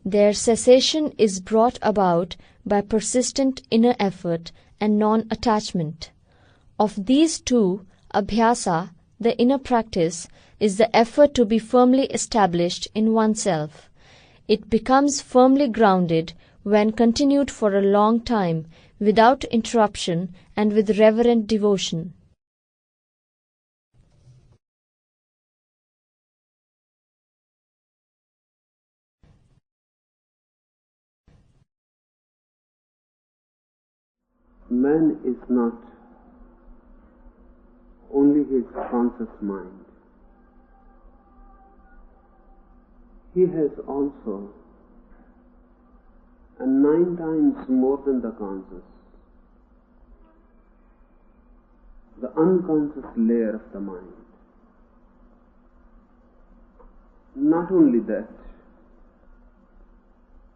Their cessation is brought about by persistent inner effort and non-attachment. Of these two, abhyasa, the inner practice, is the effort to be firmly established in oneself. It becomes firmly grounded when continued for a long time, without interruption and with reverent devotion. Man is not only his conscious mind. He has also, and 9 times more than the conscious, the unconscious layer of the mind. Not only that,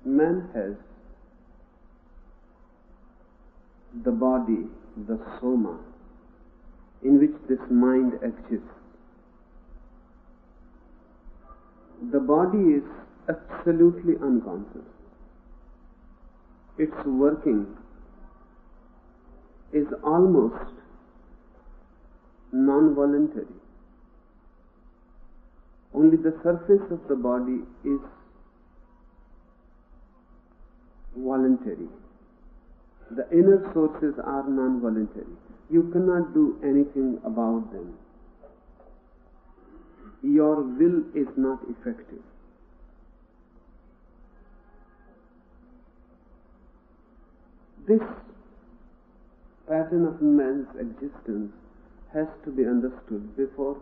man has the body, the soma, in which this mind exists. The body is absolutely unconscious. Its working is almost non-voluntary. Only the surface of the body is voluntary. The inner sources are non-voluntary. You cannot do anything about them. Your will is not effective. This pattern of man's existence has to be understood before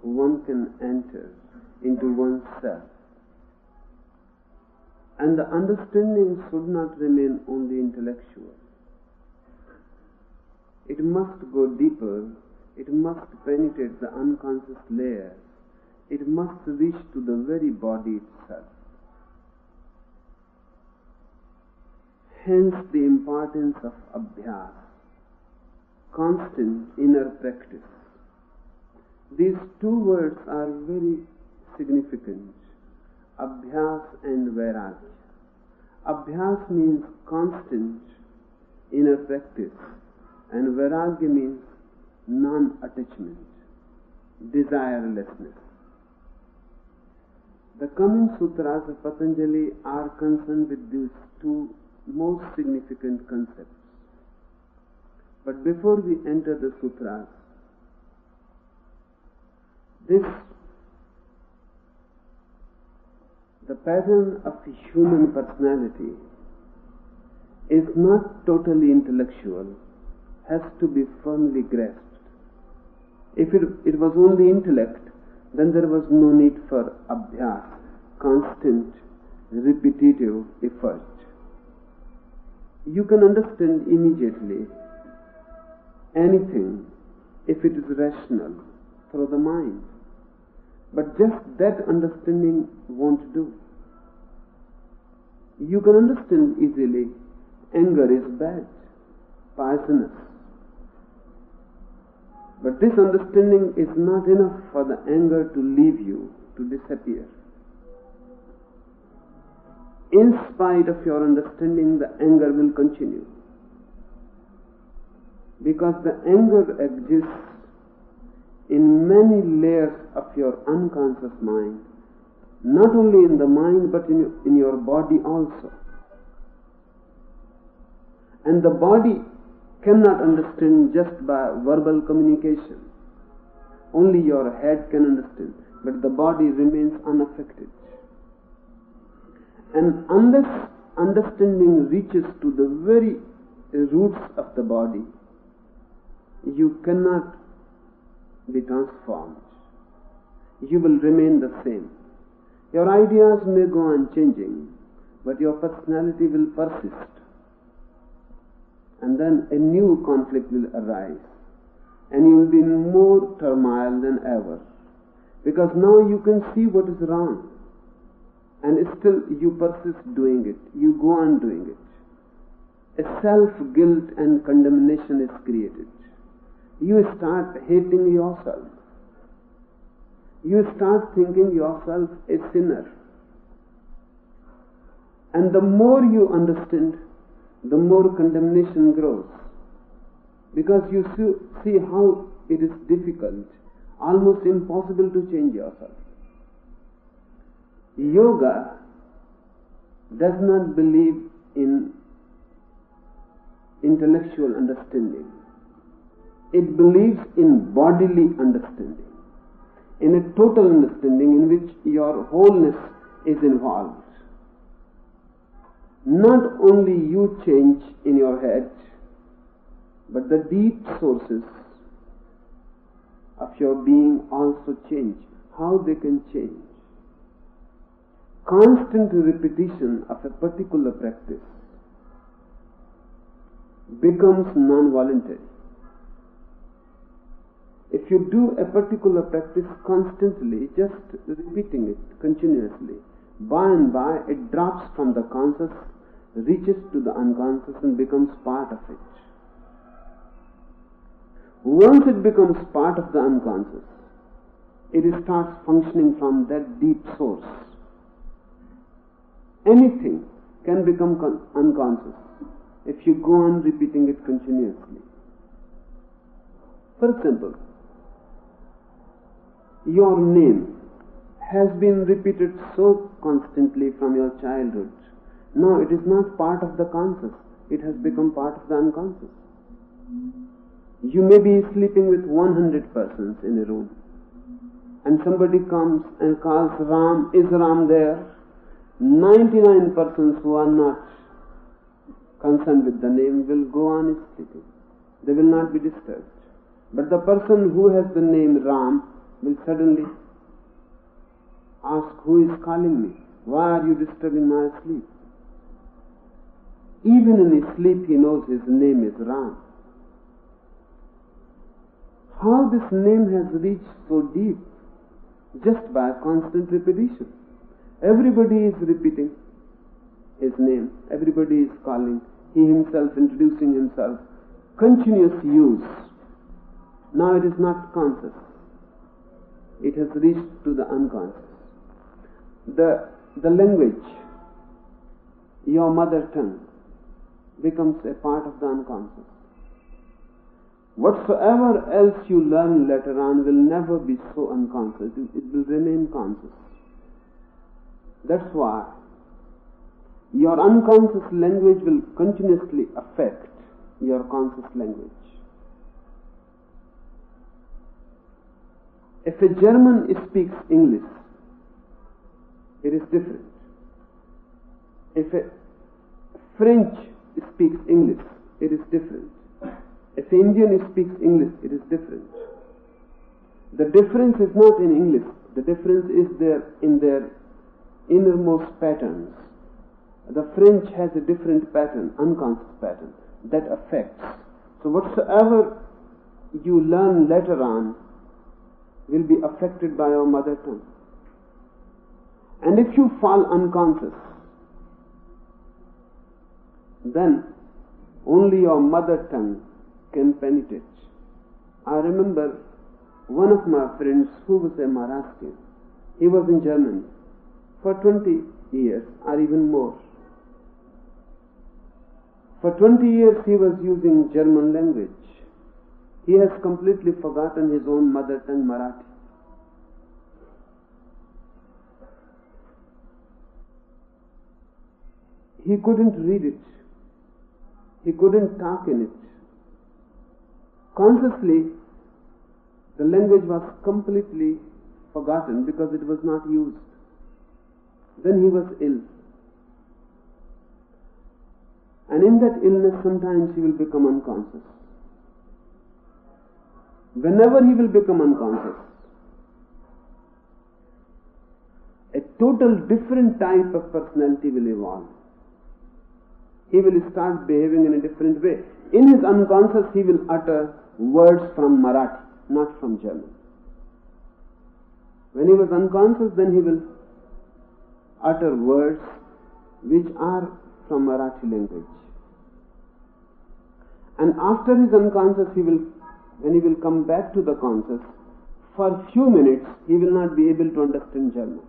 one can enter into oneself. And the understanding should not remain only intellectual. It must go deeper. It must penetrate the unconscious layers. It must reach to the very body itself. Hence the importance of abhyas, constant inner practice. These two words are very significant, abhyas and vairagya. Abhyas means constant inner practice, and vairagya means non-attachment, desirelessness. The coming sutras of Patanjali are concerned with these two most significant concepts. But before we enter the sutras, the pattern of human personality is not totally intellectual, has to be firmly grasped. If it was only intellect, then there was no need for abhyas, constant, repetitive effort. You can understand immediately anything if it is rational through the mind. But just that understanding won't do. You can understand easily anger is bad, poisonous. But this understanding is not enough for the anger to leave you, to disappear. In spite of your understanding, the anger will continue. Because the anger exists in many layers of your unconscious mind, not only in the mind but in your body also. And the body cannot understand just by verbal communication. Only your head can understand, but the body remains unaffected. And unless understanding reaches to the very roots of the body, you cannot be transformed. You will remain the same. Your ideas may go on changing, but your personality will persist. And then a new conflict will arise, and you will be in more turmoil than ever, because now you can see what is wrong, and still you persist doing it. You go on doing it. A self-guilt and condemnation is created. You start hating yourself. You start thinking yourself a sinner. And the more you understand, the more condemnation grows. Because you see how it is difficult, almost impossible to change yourself. Yoga does not believe in intellectual understanding. It believes in bodily understanding, in a total understanding in which your wholeness is involved. Not only you change in your head, but the deep sources of your being also change. How they can change? Constant repetition of a particular practice becomes non-voluntary. If you do a particular practice constantly, just repeating it continuously, by and by it drops from the conscious, reaches to the unconscious and becomes part of it. Once it becomes part of the unconscious, it starts functioning from that deep source. Anything can become unconscious if you go on repeating it continuously. For example, your name has been repeated so constantly from your childhood. Now it is not part of the conscious, it has become part of the unconscious. You may be sleeping with 100 persons in a room, and somebody comes and calls Ram. Is Ram there? 99 persons who are not concerned with the name will go on sleeping. They will not be disturbed. But the person who has the name Ram will suddenly ask, who is calling me? Why are you disturbing my sleep? Even in his sleep he knows his name is Ram. How this name has reached so deep? Just by constant repetition. Everybody is repeating his name. Everybody is calling. He himself introducing himself. Continuous use. Now it is not conscious. It has reached to the unconscious. The language, your mother tongue, becomes a part of the unconscious. Whatsoever else you learn later on will never be so unconscious. It will remain conscious. That's why your unconscious language will continuously affect your conscious language. If a German speaks English, it is different. If a French speaks English, it is different. If an Indian speaks English, it is different. The difference is not in English. The difference is in their innermost patterns. The French has a different pattern, unconscious pattern, that affects. So whatsoever you learn later on will be affected by your mother tongue. And if you fall unconscious, then only your mother tongue can penetrate. I remember one of my friends who was a Maharashtrian. He was in Germany for 20 years or even more. For 20 years he was using German language. He has completely forgotten his own mother tongue, Marathi. He couldn't read it. He couldn't talk in it. Consciously, the language was completely forgotten because it was not used. Then he was ill. And in that illness, sometimes he will become unconscious. Whenever he will become unconscious, a total different type of personality will evolve. He will start behaving in a different way. In his unconscious, he will utter words from Marathi, not from German. When he was unconscious, then he will utter words which are from Marathi language. And after his unconscious, when he will come back to the conscious, for a few minutes, he will not be able to understand German.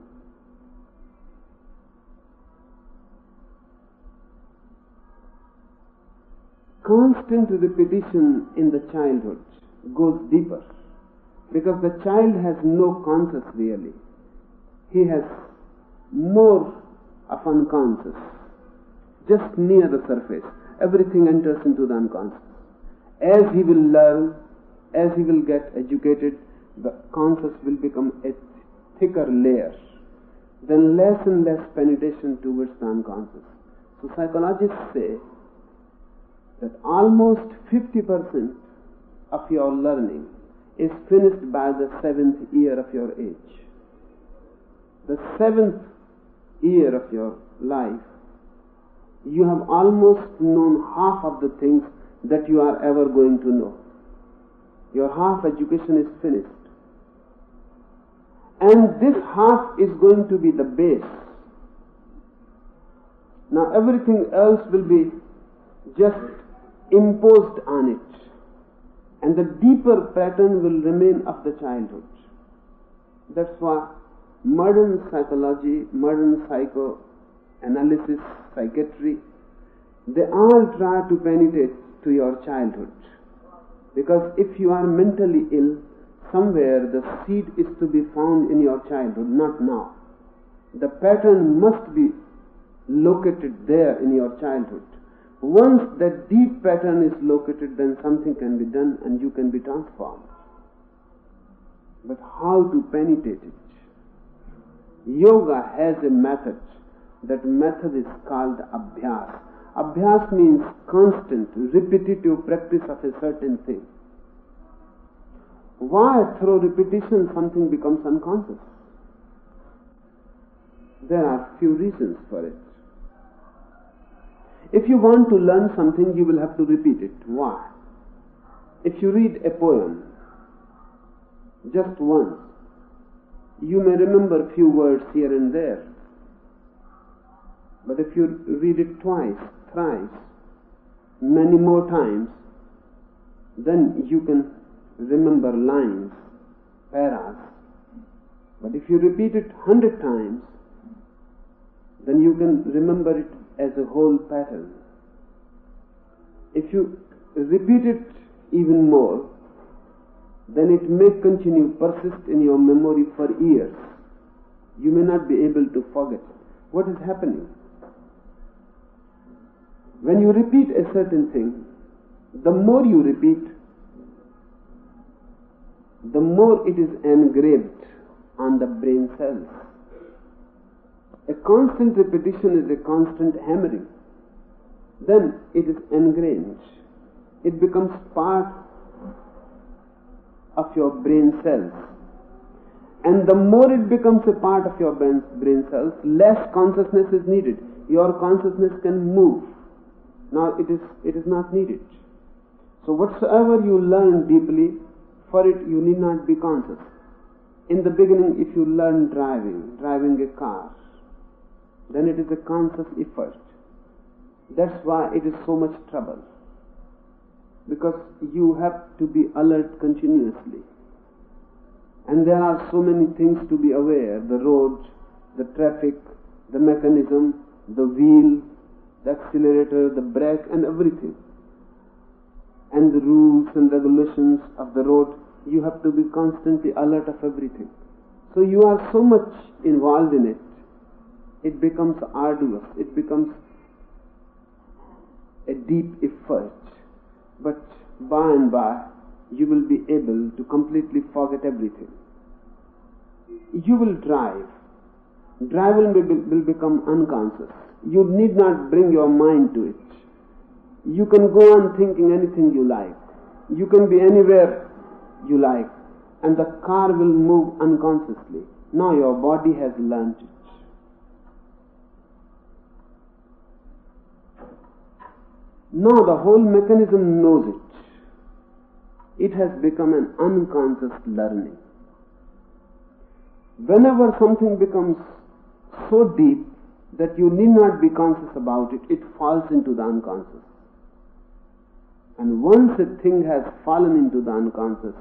constant repetition in the childhood goes deeper, because the child has no conscious really. He has more of unconscious, just near the surface. Everything enters into the unconscious. As he will learn, as he will get educated, the conscious will become a thicker layer. Then less and less penetration towards the unconscious. So psychologists say that almost 50% of your learning is finished by the 7th year of your age. The 7th year of your life, you have almost known half of the things that you are ever going to know. Your half education is finished. And this half is going to be the base. Now everything else will be just imposed on it. And the deeper pattern will remain of the childhood. That's why modern psychology, modern psychoanalysis, psychiatry, they all try to penetrate to your childhood. Because if you are mentally ill, somewhere the seed is to be found in your childhood, not now. The pattern must be located there in your childhood. Once that deep pattern is located, then something can be done and you can be transformed. But how to penetrate it? Yoga has a method. That method is called abhyas. Abhyas means constant, repetitive practice of a certain thing. Why through repetition something becomes unconscious? There are few reasons for it. If you want to learn something, you will have to repeat it. Why? If you read a poem just once, you may remember few words here and there. But if you read it twice, thrice, many more times, then you can remember lines, paras. But if you repeat it 100 times, then you can remember it as a whole pattern. If you repeat it even more, then it may continue, persist in your memory for years. You may not be able to forget. What is happening? When you repeat a certain thing, the more you repeat, the more it is engraved on the brain cells. A constant repetition is a constant hammering. Then it is ingrained. It becomes part of your brain cells. And the more it becomes a part of your brain cells, less consciousness is needed. Your consciousness can move. Now it is not needed. So whatsoever you learn deeply, for it you need not be conscious. In the beginning, if you learn driving a car, then it is a conscious effort. That's why it is so much trouble. Because you have to be alert continuously. And there are so many things to be aware: the road, the traffic, the mechanism, the wheel, the accelerator, the brake, and everything. And the rules and regulations of the road, you have to be constantly alert of everything. So you are so much involved in it, it becomes arduous, it becomes a deep effort. But by and by, you will be able to completely forget everything. You will drive. Driving will become unconscious. You need not bring your mind to it. You can go on thinking anything you like. You can be anywhere you like. And the car will move unconsciously. Now your body has learned it. Now the whole mechanism knows it. It has become an unconscious learning. Whenever something becomes so deep that you need not be conscious about it, it falls into the unconscious. And once a thing has fallen into the unconscious,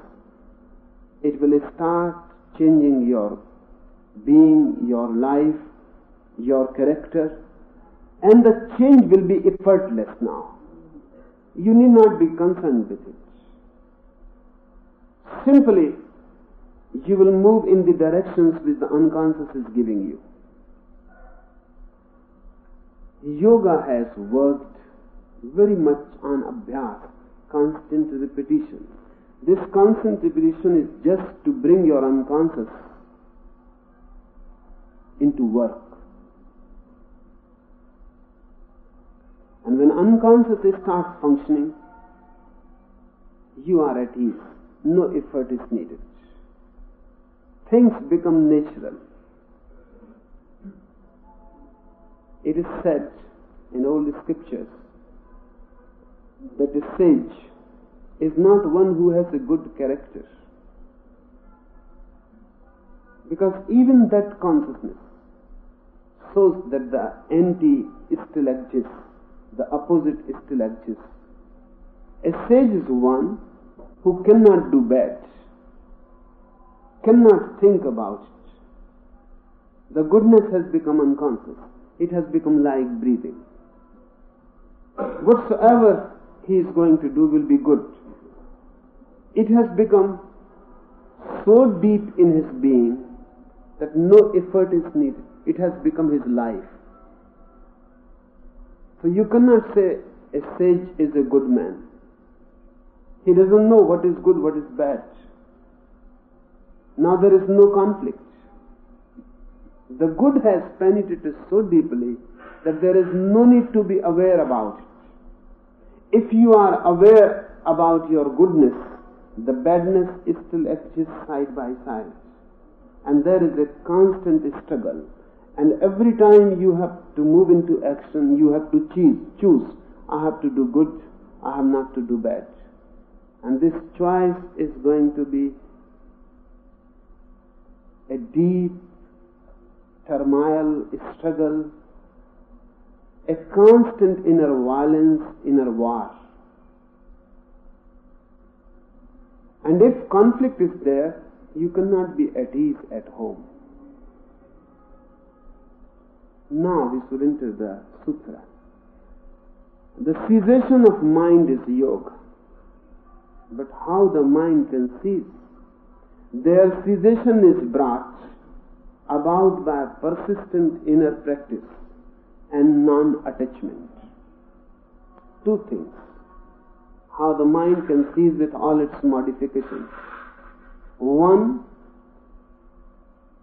it will start changing your being, your life, your character, and the change will be effortless now. You need not be concerned with it. Simply, you will move in the directions which the unconscious is giving you. Yoga has worked very much on abhyas, constant repetition. This constant repetition is just to bring your unconscious into work. And when unconscious starts functioning, you are at ease. No effort is needed. Things become natural. It is said in old scriptures that a sage is not one who has a good character, because even that consciousness shows that the anti still exists, the opposite still exists. A sage is one who cannot do bad, cannot think about it. The goodness has become unconscious. It has become like breathing. Whatsoever he is going to do will be good. It has become so deep in his being that no effort is needed. It has become his life. So you cannot say a sage is a good man. He doesn't know what is good, what is bad. Now there is no conflict. The good has penetrated so deeply that there is no need to be aware about it. If you are aware about your goodness, the badness still exists side by side. And there is a constant struggle. And every time you have to move into action, you have to choose. I have to do good, I have not to do bad. And this choice is going to be a deep turmoil, struggle, a constant inner violence, inner war. And if conflict is there, you cannot be at ease at home. Now we should enter the sutra. The cessation of mind is yoga. But how the mind can cease? Their cessation is brought about by persistent inner practice and non-attachment. Two things. How the mind can cease with all its modifications. One,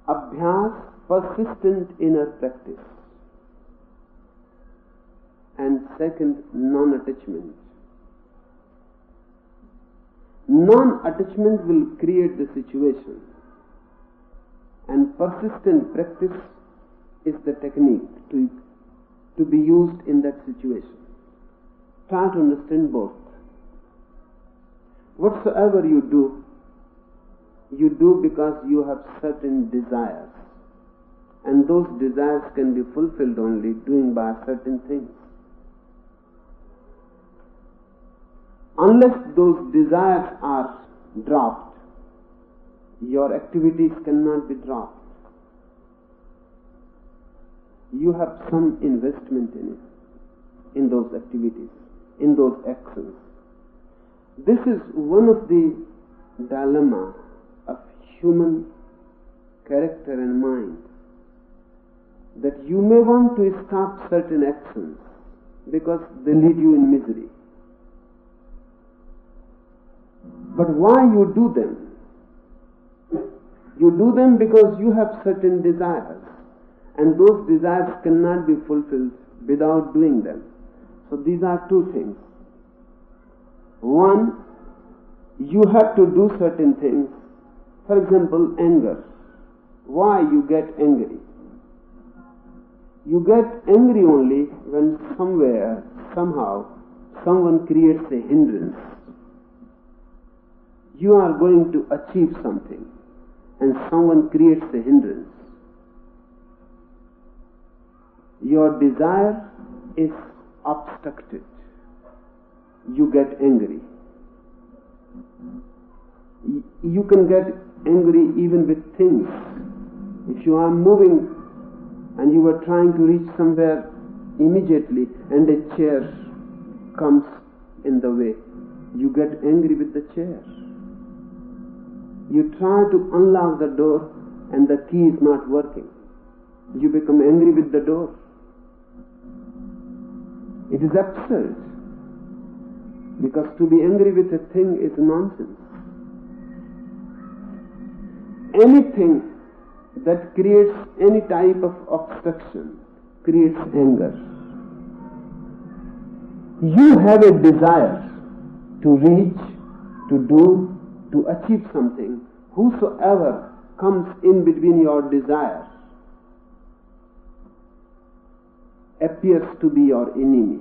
abhyas, persistent inner practice. And second, non-attachment. Non-attachment will create the situation, and persistent practice is the technique to be used in that situation. Try to understand both. Whatsoever you do because you have certain desires, and those desires can be fulfilled only doing by certain things. Unless those desires are dropped, your activities cannot be dropped. You have some investment in it, in those activities, in those actions. This is one of the dilemma of human character and mind, that you may want to stop certain actions because they lead you in misery. But why you do them? You do them because you have certain desires, and those desires cannot be fulfilled without doing them. So these are two things. One, you have to do certain things. For example, anger. Why you get angry? You get angry only when somewhere, somehow, someone creates a hindrance. You are going to achieve something, and someone creates a hindrance. Your desire is obstructed. You get angry. You can get angry even with things. If you are moving and you are trying to reach somewhere immediately and a chair comes in the way, you get angry with the chair. You try to unlock the door and the key is not working. You become angry with the door. It is absurd, because to be angry with a thing is nonsense. Anything that creates any type of obstruction creates anger. You have a desire to reach, to do, to achieve something. Whosoever comes in between your desires appears to be your enemy.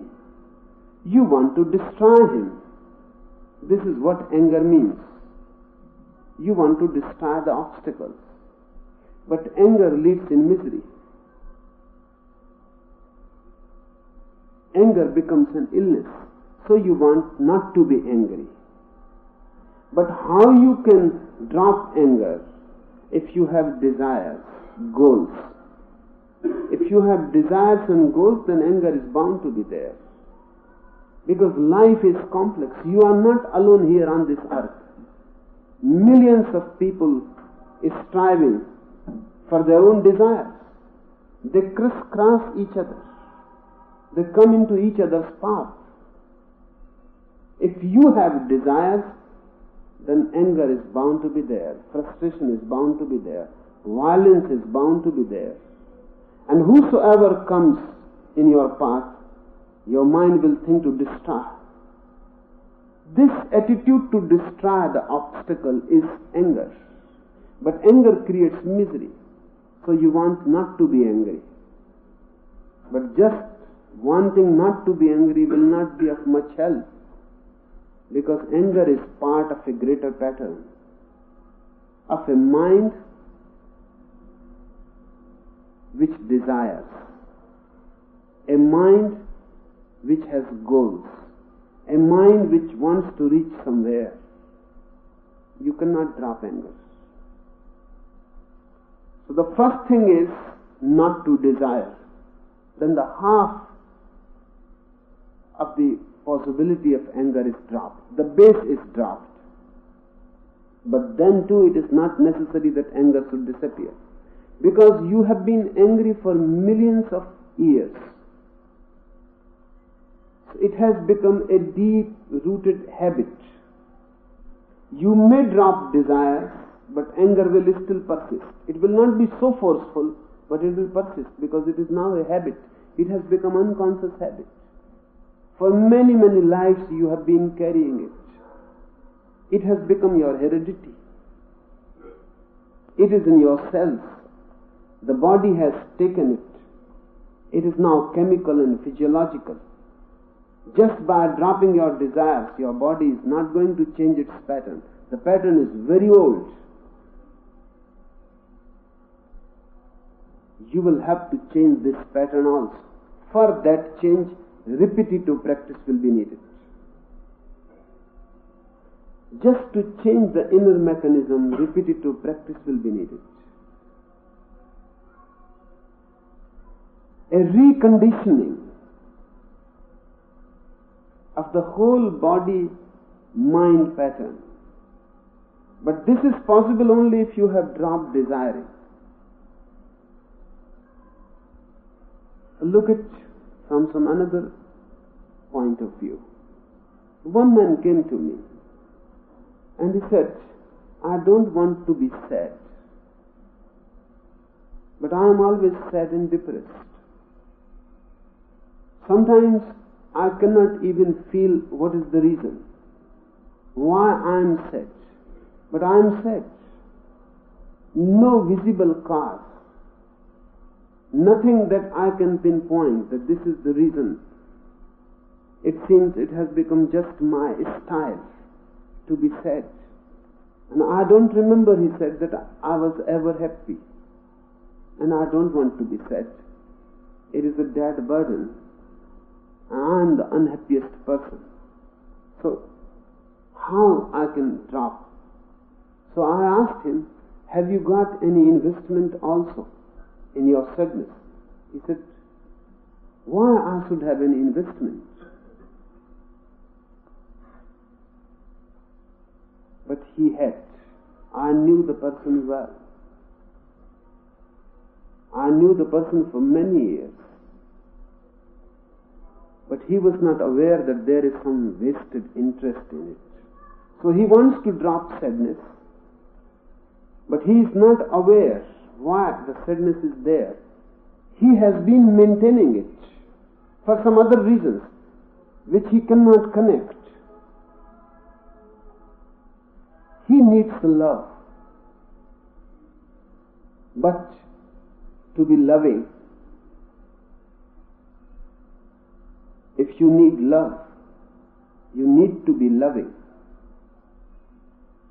You want to destroy him. This is what anger means. You want to destroy the obstacles. But anger leads in misery. Anger becomes an illness. So you want not to be angry. But how you can drop anger if you have desires, goals? If you have desires and goals, then anger is bound to be there. Because life is complex. You are not alone here on this earth. Millions of people is striving for their own desires. They crisscross each other. They come into each other's path. If you have desires, then anger is bound to be there. Frustration is bound to be there. Violence is bound to be there. And whosoever comes in your path, your mind will think to destroy. This attitude to destroy the obstacle is anger. But anger creates misery. So you want not to be angry. But just wanting not to be angry will not be of much help. Because anger is part of a greater pattern, of a mind which desires, a mind which has goals, a mind which wants to reach somewhere. You cannot drop anger. So the first thing is not to desire. Then the half of the possibility of anger is dropped. The base is dropped. But then too it is not necessary that anger should disappear. Because you have been angry for millions of years. It has become a deep-rooted habit. You may drop desires, but anger will still persist. It will not be so forceful, but it will persist because it is now a habit. It has become unconscious habit. For many, many lives you have been carrying it. It has become your heredity. It is in your cells. The body has taken it. It is now chemical and physiological. Just by dropping your desires, your body is not going to change its pattern. The pattern is very old. You will have to change this pattern also. For that change, repetitive practice will be needed. Just to change the inner mechanism, repetitive practice will be needed. A reconditioning of the whole body-mind pattern. But this is possible only if you have dropped desiring. Look at from some another point of view. One man came to me and he said, I don't want to be sad, but I am always sad and depressed. Sometimes I cannot even feel what is the reason why I am sad, but I am sad. No visible cause. Nothing that I can pinpoint that this is the reason. It seems it has become just my style to be sad. And I don't remember, he said, that I was ever happy. And I don't want to be sad. It is a dead burden. I am the unhappiest person. So, how I can drop? So I asked him, have you got any investment also in your sadness? He said, why I should have any investment? but he had. I knew the person well. I knew the person for many years. But he was not aware that there is some wasted interest in it. So he wants to drop sadness, but he is not aware why the sadness is there. He has been maintaining it for some other reasons which he cannot connect. He needs love. But to be loving, if you need love, you need to be loving.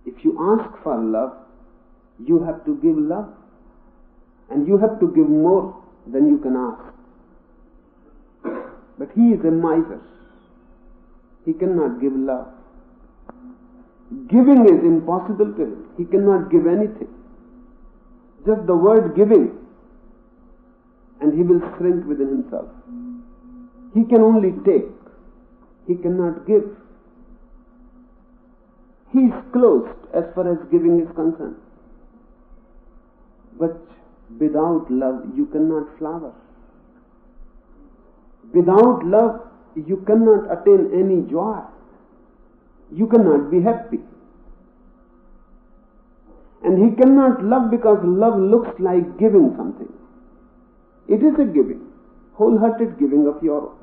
If you ask for love, you have to give love. And you have to give more than you can ask. But he is a miser. He cannot give love. Giving is impossible to him. He cannot give anything. Just the word giving, and he will shrink within himself. He can only take. He cannot give. He is closed as far as giving is concerned. But without love, you cannot flower. Without love, you cannot attain any joy. You cannot be happy. And he cannot love because love looks like giving something. It is a giving, wholehearted giving of your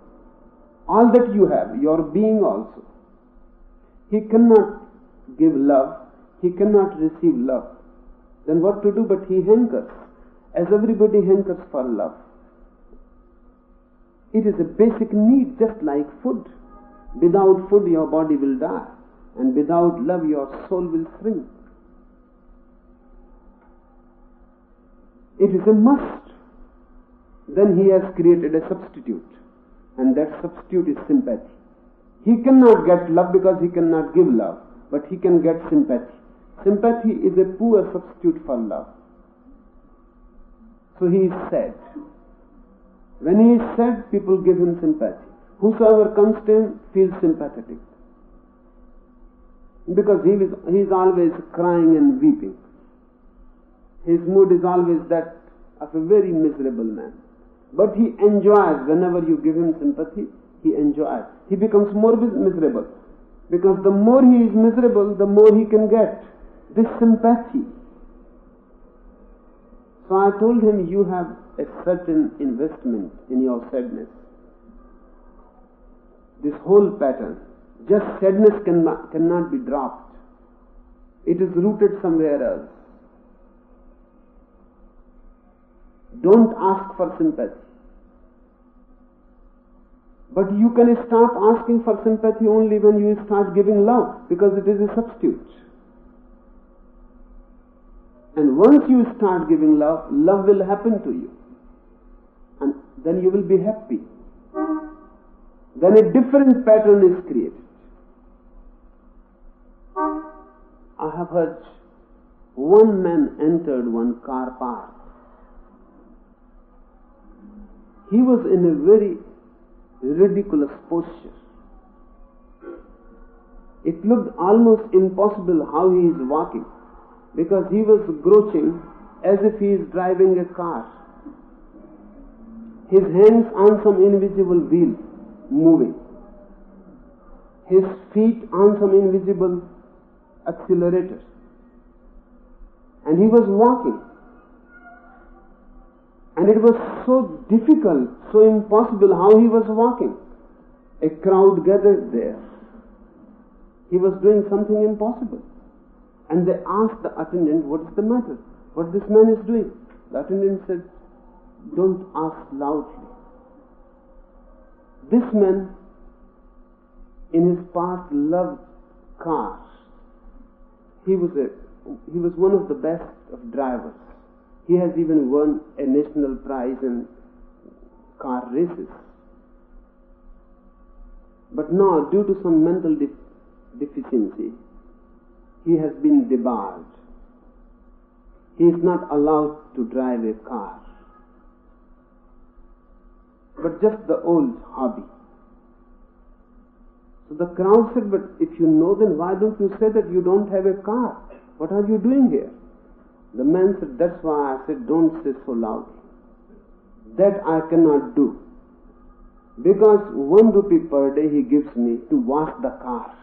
all that you have, your being also. He cannot give love, he cannot receive love. Then what to do? But he hankers, as everybody hankers for love. It is a basic need, just like food. Without food your body will die, and without love your soul will shrink. It is a must. Then he has created a substitute, and that substitute is sympathy. He cannot get love because he cannot give love, but he can get sympathy. Sympathy is a poor substitute for love. So he is sad. When he is sad, people give him sympathy. Whosoever comes to him feels sympathetic, because he is always crying and weeping. His mood is always that of a very miserable man. But he enjoys, whenever you give him sympathy, he enjoys. He becomes more miserable, because the more he is miserable, the more he can get this sympathy. So I told him, you have a certain investment in your sadness. This whole pattern, just sadness cannot be dropped. It is rooted somewhere else. Don't ask for sympathy. But you can stop asking for sympathy only when you start giving love, because it is a substitute. And once you start giving love, love will happen to you. And then you will be happy. Then a different pattern is created. I have heard one man entered one car park. He was in a very ridiculous posture. It looked almost impossible how he is walking, because he was grouching as if he is driving a car. His hands on some invisible wheel moving, his feet on some invisible accelerator, and he was walking. And it was so difficult, so impossible how he was walking. A crowd gathered there. He was doing something impossible. And they asked the attendant, what is the matter? What this man is doing? The attendant said, don't ask loudly. This man, in his past, loved cars. He was one of the best of drivers. He has even won a national prize in car races. But now, due to some mental deficiency, he has been debarred. He is not allowed to drive a car, but just the old hobby. So the crowd said, but if you know, then why don't you say that you don't have a car? What are you doing here? The man said, that's why I said, don't say so loudly. That I cannot do. Because 1 rupee per day he gives me to wash the car.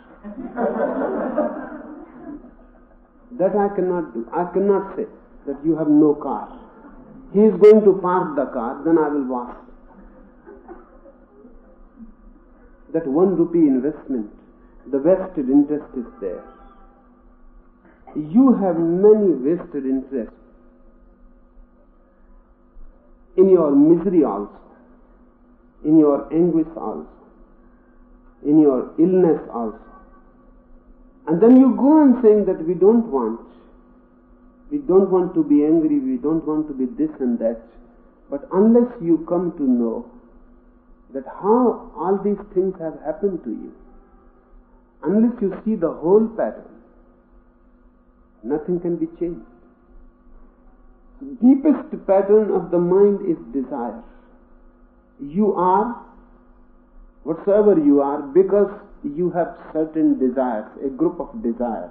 That I cannot do. I cannot say that you have no car. He is going to park the car, then I will wash. That 1 rupee investment, the vested interest is there. You have many vested interests in your misery also, in your anguish also, in your illness also. And then you go on saying that we don't want to be angry, we don't want to be this and that. But unless you come to know that how all these things have happened to you, unless you see the whole pattern, nothing can be changed. The deepest pattern of the mind is desire. You are whatsoever you are because you have certain desires, a group of desires.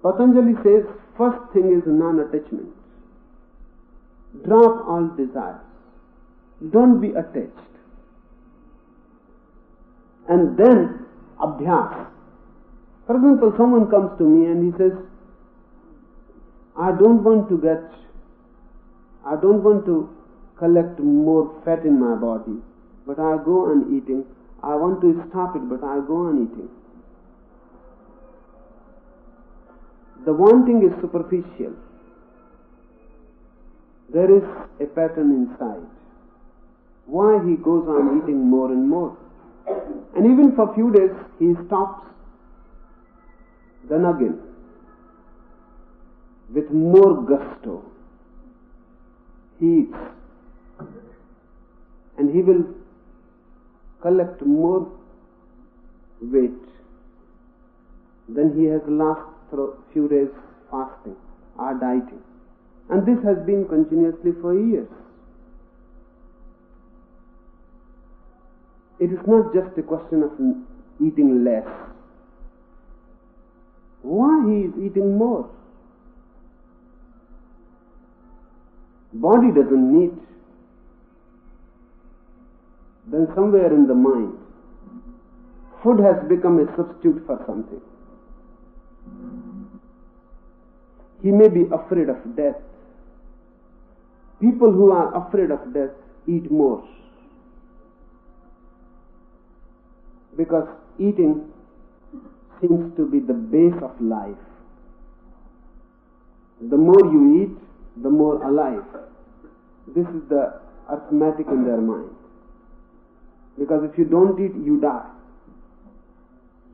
Patanjali says, first thing is non-attachment. Drop all desires. Don't be attached. And then, abhyas. For example, someone comes to me and he says, I don't want to collect more fat in my body, but I go on eating. I want to stop it, but I go on eating. The wanting is superficial. There is a pattern inside. Why he goes on eating more and more? And even for a few days he stops. Then again, with more gusto, he eats. And he will collect more weight than he has lost through few days fasting or dieting. And this has been continuously for years. It is not just a question of eating less. Why he is eating more? Body doesn't need. Then somewhere in the mind, food has become a substitute for something. He may be afraid of death. People who are afraid of death eat more. Because eating seems to be the base of life. The more you eat, the more alive. This is the arithmetic in their mind. Because if you don't eat, you die.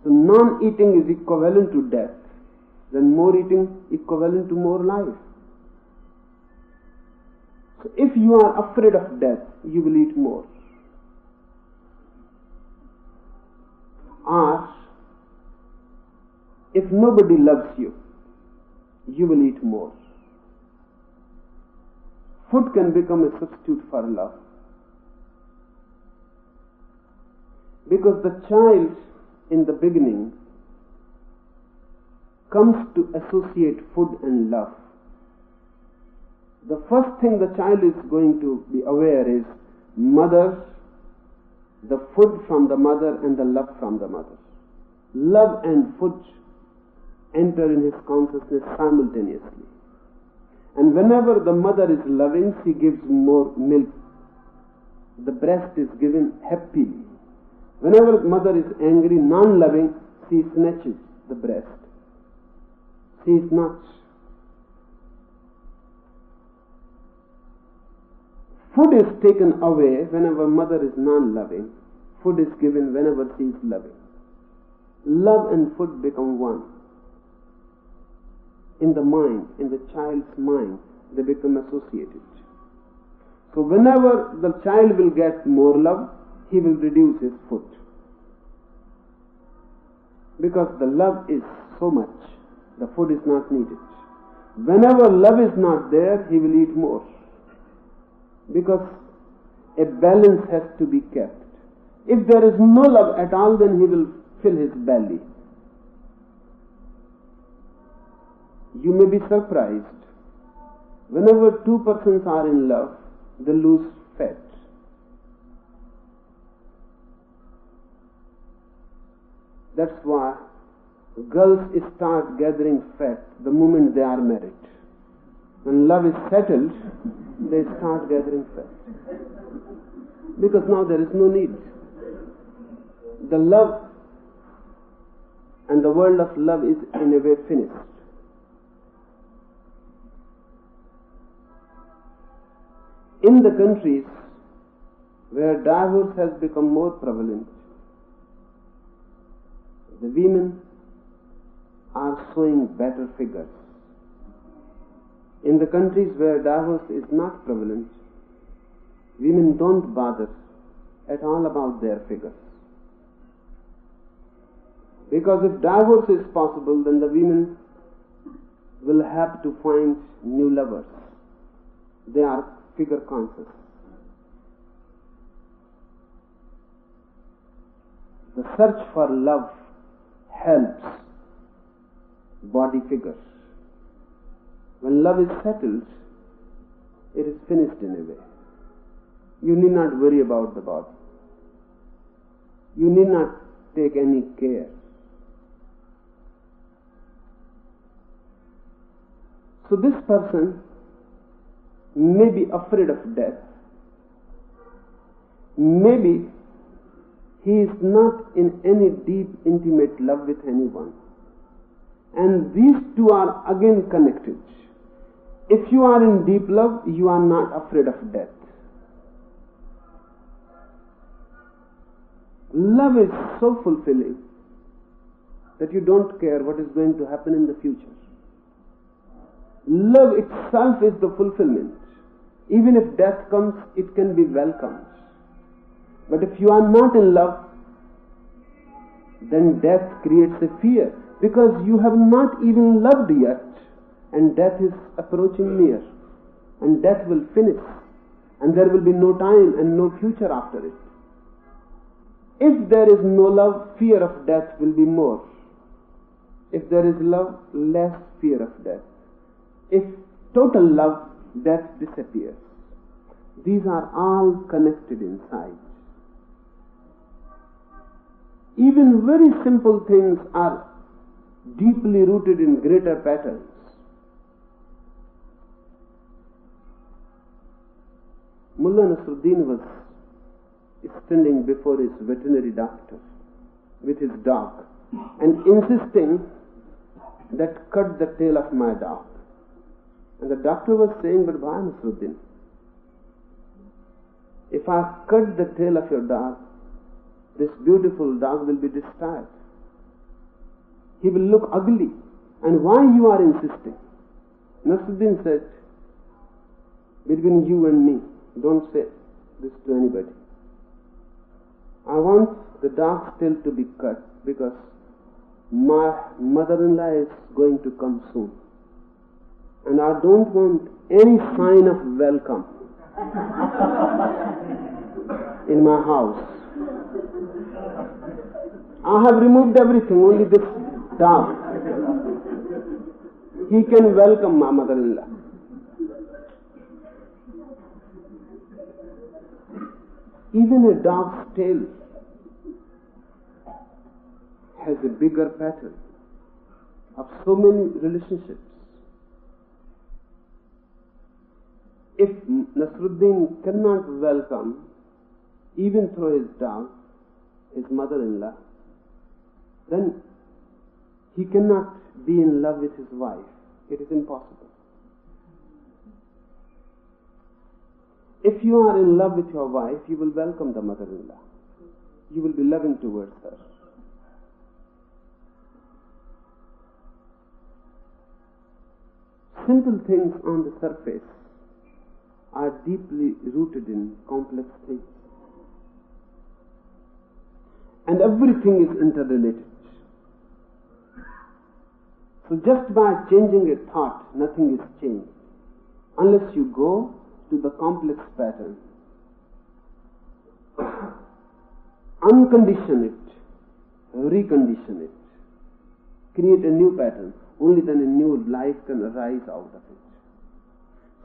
So non-eating is equivalent to death. Then more eating equivalent to more life. So if you are afraid of death, you will eat more. Or if nobody loves you, you will eat more. Food can become a substitute for love. Because the child in the beginning comes to associate food and love. The first thing the child is going to be aware is mother, the food from the mother and the love from the mother. Love and food enter in his consciousness simultaneously. And whenever the mother is loving, she gives more milk. The breast is given happily. Whenever mother is angry, non-loving, she snatches the breast. She is not. Food is taken away whenever mother is non-loving. Food is given whenever she is loving. Love and food become one. In the mind, in the child's mind, they become associated. So whenever the child will get more love, he will reduce his food. Because the love is so much, the food is not needed. Whenever love is not there, he will eat more. Because a balance has to be kept. If there is no love at all, then he will fill his belly. You may be surprised. Whenever two persons are in love, they lose fat. That's why girls start gathering fat the moment they are married. When love is settled, they start gathering fat. Because now there is no need. The love and the world of love is in a way finished. In the countries where divorce has become more prevalent, the women are showing better figures. In the countries where divorce is not prevalent, women don't bother at all about their figures. Because if divorce is possible, then the women will have to find new lovers. They are figure conscious. The search for love helps body figures. When love is settled, it is finished in a way. You need not worry about the body. You need not take any care. So this person may be afraid of death. Maybe he is not in any deep, intimate love with anyone. And these two are again connected. If you are in deep love, you are not afraid of death. Love is so fulfilling that you don't care what is going to happen in the future. Love itself is the fulfillment. Even if death comes, it can be welcomed. But if you are not in love, then death creates a fear, because you have not even loved yet, and death is approaching near, and death will finish, and there will be no time and no future after it. If there is no love, fear of death will be more. If there is love, less fear of death. If total love, death disappears. These are all connected inside. Even very simple things are deeply rooted in greater patterns. Mullah Nasruddin was standing before his veterinary doctor with his dog and insisting that cut the tail of my dog. And the doctor was saying, but why, Nasruddin? If I cut the tail of your dog, this beautiful dog will be destroyed. He will look ugly. And why you are insisting? Nasruddin said, between you and me, don't say this to anybody. I want the dog's tail to be cut because my mother-in-law is going to come soon. And I don't want any sign of welcome in my house. I have removed everything, only this dog. He can welcome my mother-in-law. Even a dog's tail has a bigger pattern of so many relationships. If Nasruddin cannot welcome, even through his dog, his mother-in-law, then he cannot be in love with his wife. It is impossible. If you are in love with your wife, you will welcome the mother-in-law. You will be loving towards her. Simple things on the surface are deeply rooted in complex things. And everything is interrelated. So just by changing a thought, nothing is changed. Unless you go to the complex pattern. uncondition it, recondition it, create a new pattern. Only then a new life can arise out of it.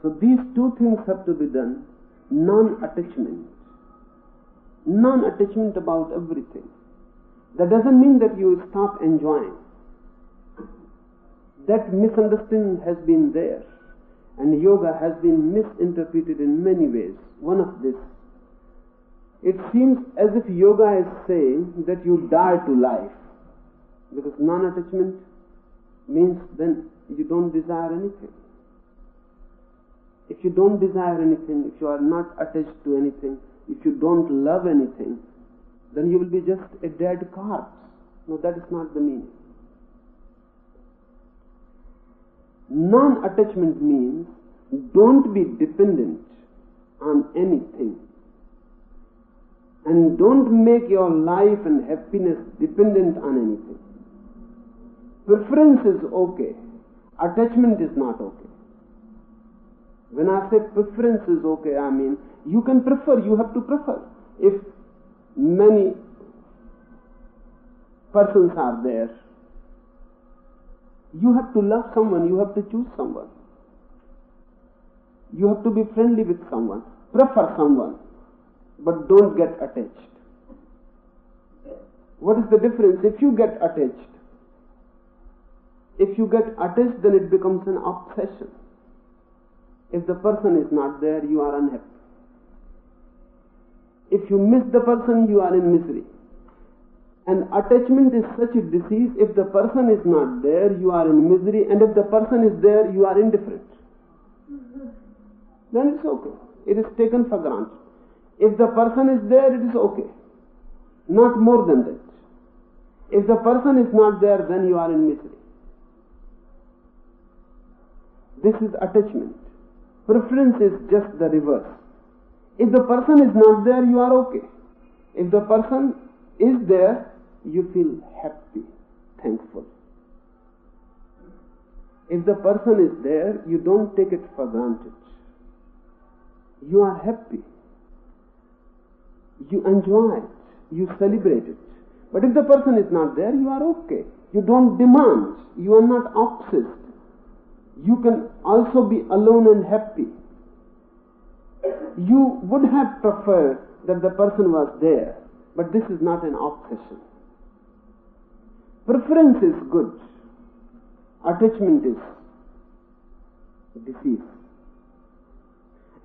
So these two things have to be done. Non-attachment. Non-attachment about everything. That doesn't mean that you stop enjoying. That misunderstanding has been there, and yoga has been misinterpreted in many ways. One of this, it seems as if yoga is saying that you die to life, because non-attachment means then you don't desire anything. If you don't desire anything, if you are not attached to anything, if you don't love anything, then you will be just a dead corpse. No, that is not the meaning. Non-attachment means don't be dependent on anything, and don't make your life and happiness dependent on anything. Preference is okay, attachment is not okay. When I say preference is okay, I mean you can prefer, you have to prefer. If many persons are there, you have to love someone, you have to choose someone. You have to be friendly with someone, prefer someone, but don't get attached. What is the difference? If you get attached, then it becomes an obsession. If the person is not there, you are unhappy. If you miss the person, you are in misery. And attachment is such a disease. If the person is not there, you are in misery, and if the person is there, you are indifferent. Then it's okay. It is taken for granted. If the person is there, it is okay. Not more than that. If the person is not there, then you are in misery. This is attachment. Preference is just the reverse. If the person is not there, you are okay. If the person is there, you feel happy, thankful. If the person is there, you don't take it for granted. You are happy. You enjoy it. You celebrate it. But if the person is not there, you are okay. You don't demand. You are not obsessed. You can also be alone and happy. You would have preferred that the person was there, but this is not an obsession. Preference is good. Attachment is disease.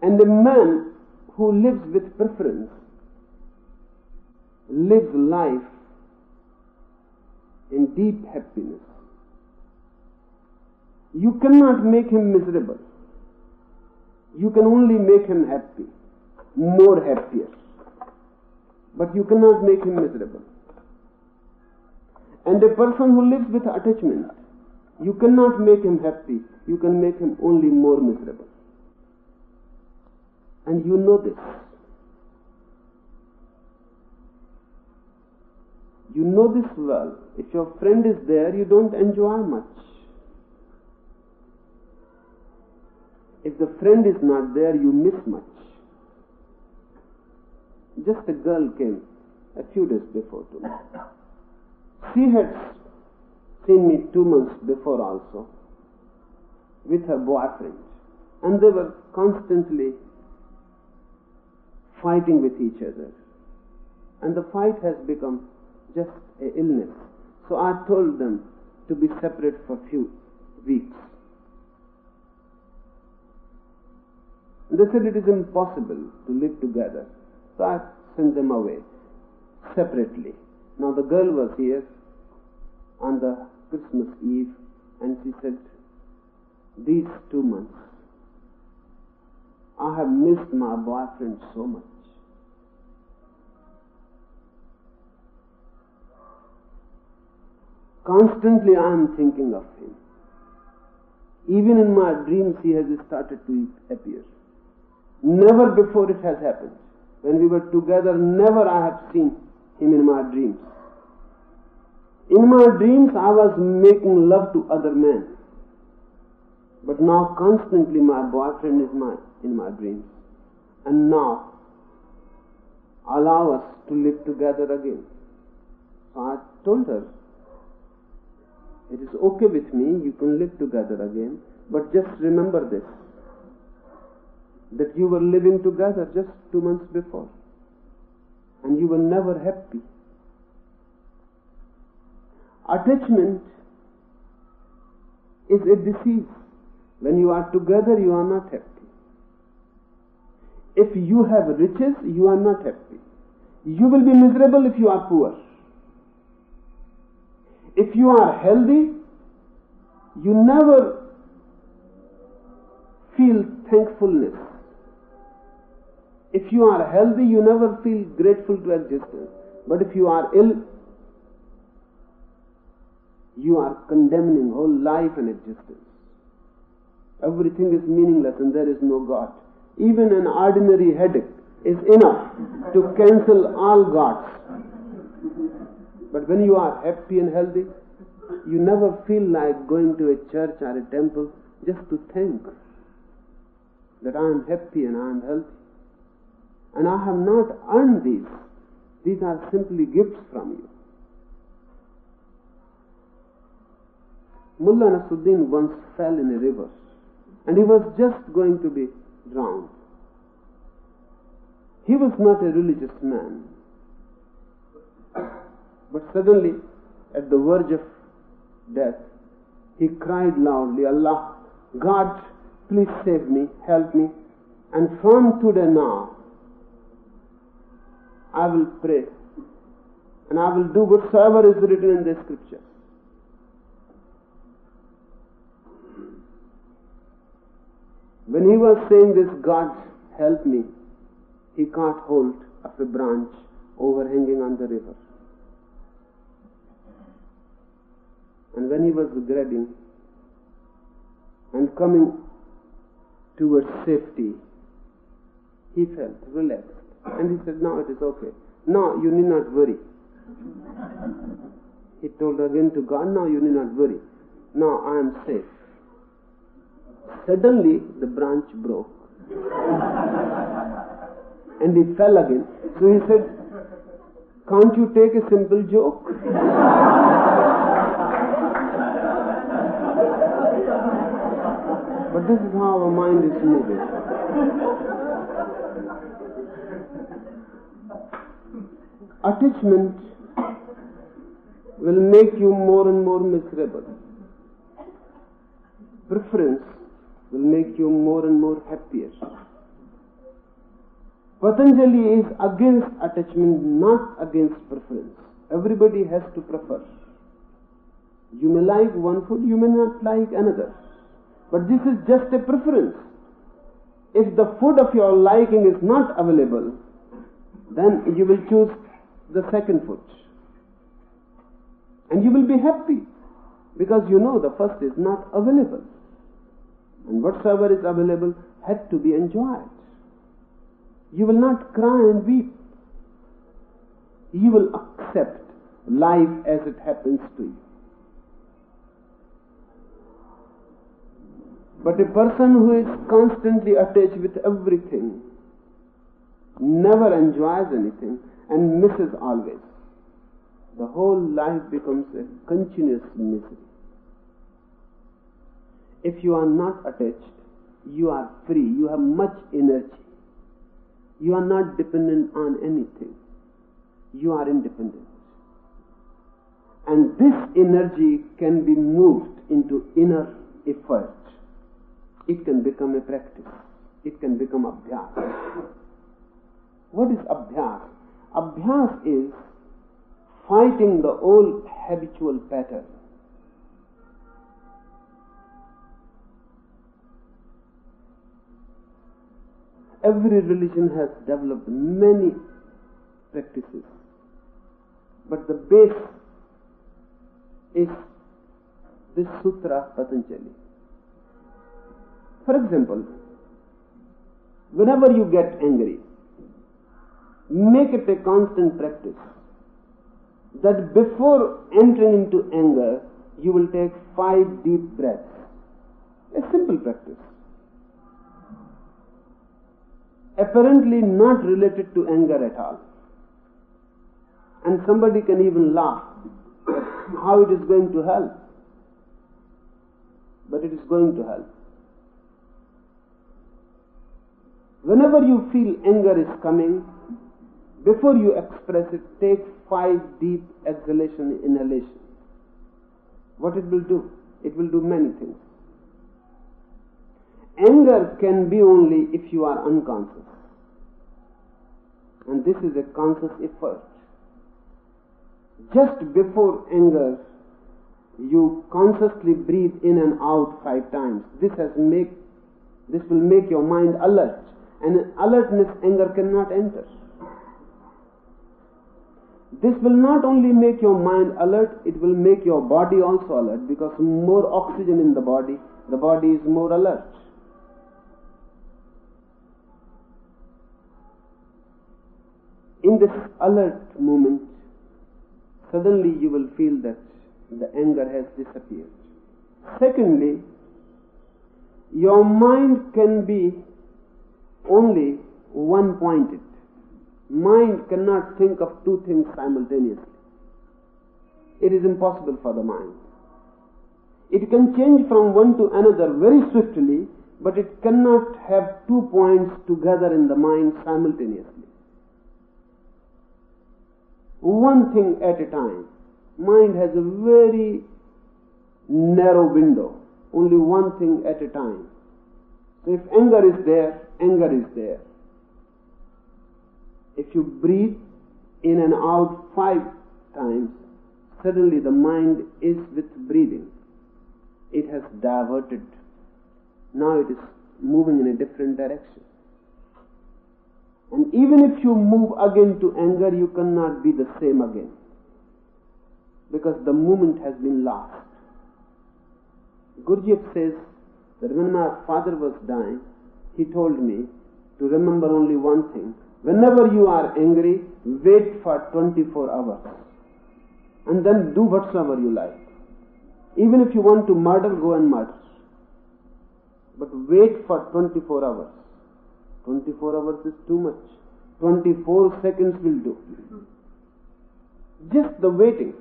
And the man who lives with preference lives life in deep happiness. You cannot make him miserable. You can only make him happy, more happier. But you cannot make him miserable. And a person who lives with attachment, you cannot make him happy. You can make him only more miserable. And you know this. You know this well. If your friend is there, you don't enjoy much. If the friend is not there, you miss much. Just a girl came a few days before to me. She had seen me 2 months before also with her boyfriend, and they were constantly fighting with each other, and the fight has become just an illness. So I told them to be separate for a few weeks. They said it is impossible to live together. So I sent them away separately. Now the girl was here on the Christmas Eve, and she said, these 2 months, I have missed my boyfriend so much. Constantly I am thinking of him. Even in my dreams he has started to appear. Never before it has happened. When we were together, never I have seen him in my dreams. In my dreams I was making love to other men. But now constantly my boyfriend is in my dreams. And now allow us to live together again. So I told her, it is okay with me, you can live together again, but just remember this, that you were living together just 2 months before, and you were never happy. Attachment is a disease. When you are together, you are not happy. If you have riches, you are not happy. You will be miserable if you are poor. If you are healthy, you never feel thankfulness. If you are healthy, you never feel grateful to existence. But if you are ill, you are condemning whole life and existence. Everything is meaningless and there is no God. Even an ordinary headache is enough to cancel all gods. But when you are happy and healthy, you never feel like going to a church or a temple just to thank that I am happy and I am healthy. And I have not earned these. These are simply gifts from you. Mullah Nasruddin once fell in a river and he was just going to be drowned. He was not a religious man. But suddenly, at the verge of death, he cried loudly, Allah, God, please save me, help me. And from today now, I will pray and I will do whatsoever is written in the scripture. When he was saying this, God, help me, he caught hold of a branch overhanging on the river. And when he was grabbing and coming towards safety, he felt relaxed. And he said, now it is okay. Now you need not worry. He told again to God, now you need not worry. Now I am safe. Suddenly the branch broke. And he fell again. So he said, can't you take a simple joke? But this is how our mind is moving. Attachment will make you more and more miserable. Preference will make you more and more happier. Patanjali is against attachment, not against preference. Everybody has to prefer. You may like one food, you may not like another. But this is just a preference. If the food of your liking is not available, then you will choose the second food. And you will be happy because you know the first is not available. And whatsoever is available had to be enjoyed. You will not cry and weep. You will accept life as it happens to you. But a person who is constantly attached with everything never enjoys anything and misses always. The whole life becomes a continuous misery. If you are not attached, you are free, you have much energy. You are not dependent on anything. You are independent. And this energy can be moved into inner effort. It can become a practice. It can become abhyas. What is abhyas? Abhyas is fighting the old habitual pattern. Every religion has developed many practices, but the base is this sutra Patanjali. For example, whenever you get angry, make it a constant practice that before entering into anger, you will take 5 deep breaths. A simple practice. Apparently not related to anger at all. And somebody can even laugh how it is going to help. But it is going to help. Whenever you feel anger is coming, before you express it, take 5 deep exhalation, inhalation. What it will do? It will do many things. Anger can be only if you are unconscious. And this is a conscious effort. Just before anger, you consciously breathe in and out 5 times. This will make your mind alert. And in alertness, anger cannot enter. This will not only make your mind alert, it will make your body also alert, because more oxygen in the body is more alert. In this alert moment, suddenly you will feel that the anger has disappeared. Secondly, your mind can be only one-pointed. Mind cannot think of 2 things simultaneously. It is impossible for the mind. It can change from one to another very swiftly, but it cannot have 2 points together in the mind simultaneously. One thing at a time. Mind has a very narrow window, only one thing at a time. So if anger is there, anger is there. If you breathe in and out 5 times, suddenly the mind is with breathing. It has diverted. Now it is moving in a different direction. And even if you move again to anger, you cannot be the same again, because the movement has been lost. Gurdjieff says that when my father was dying, he told me to remember only one thing. Whenever you are angry, wait for 24 hours. And then do whatsoever you like. Even if you want to murder, go and murder. But wait for 24 hours. 24 hours is too much. 24 seconds will do. Just the waiting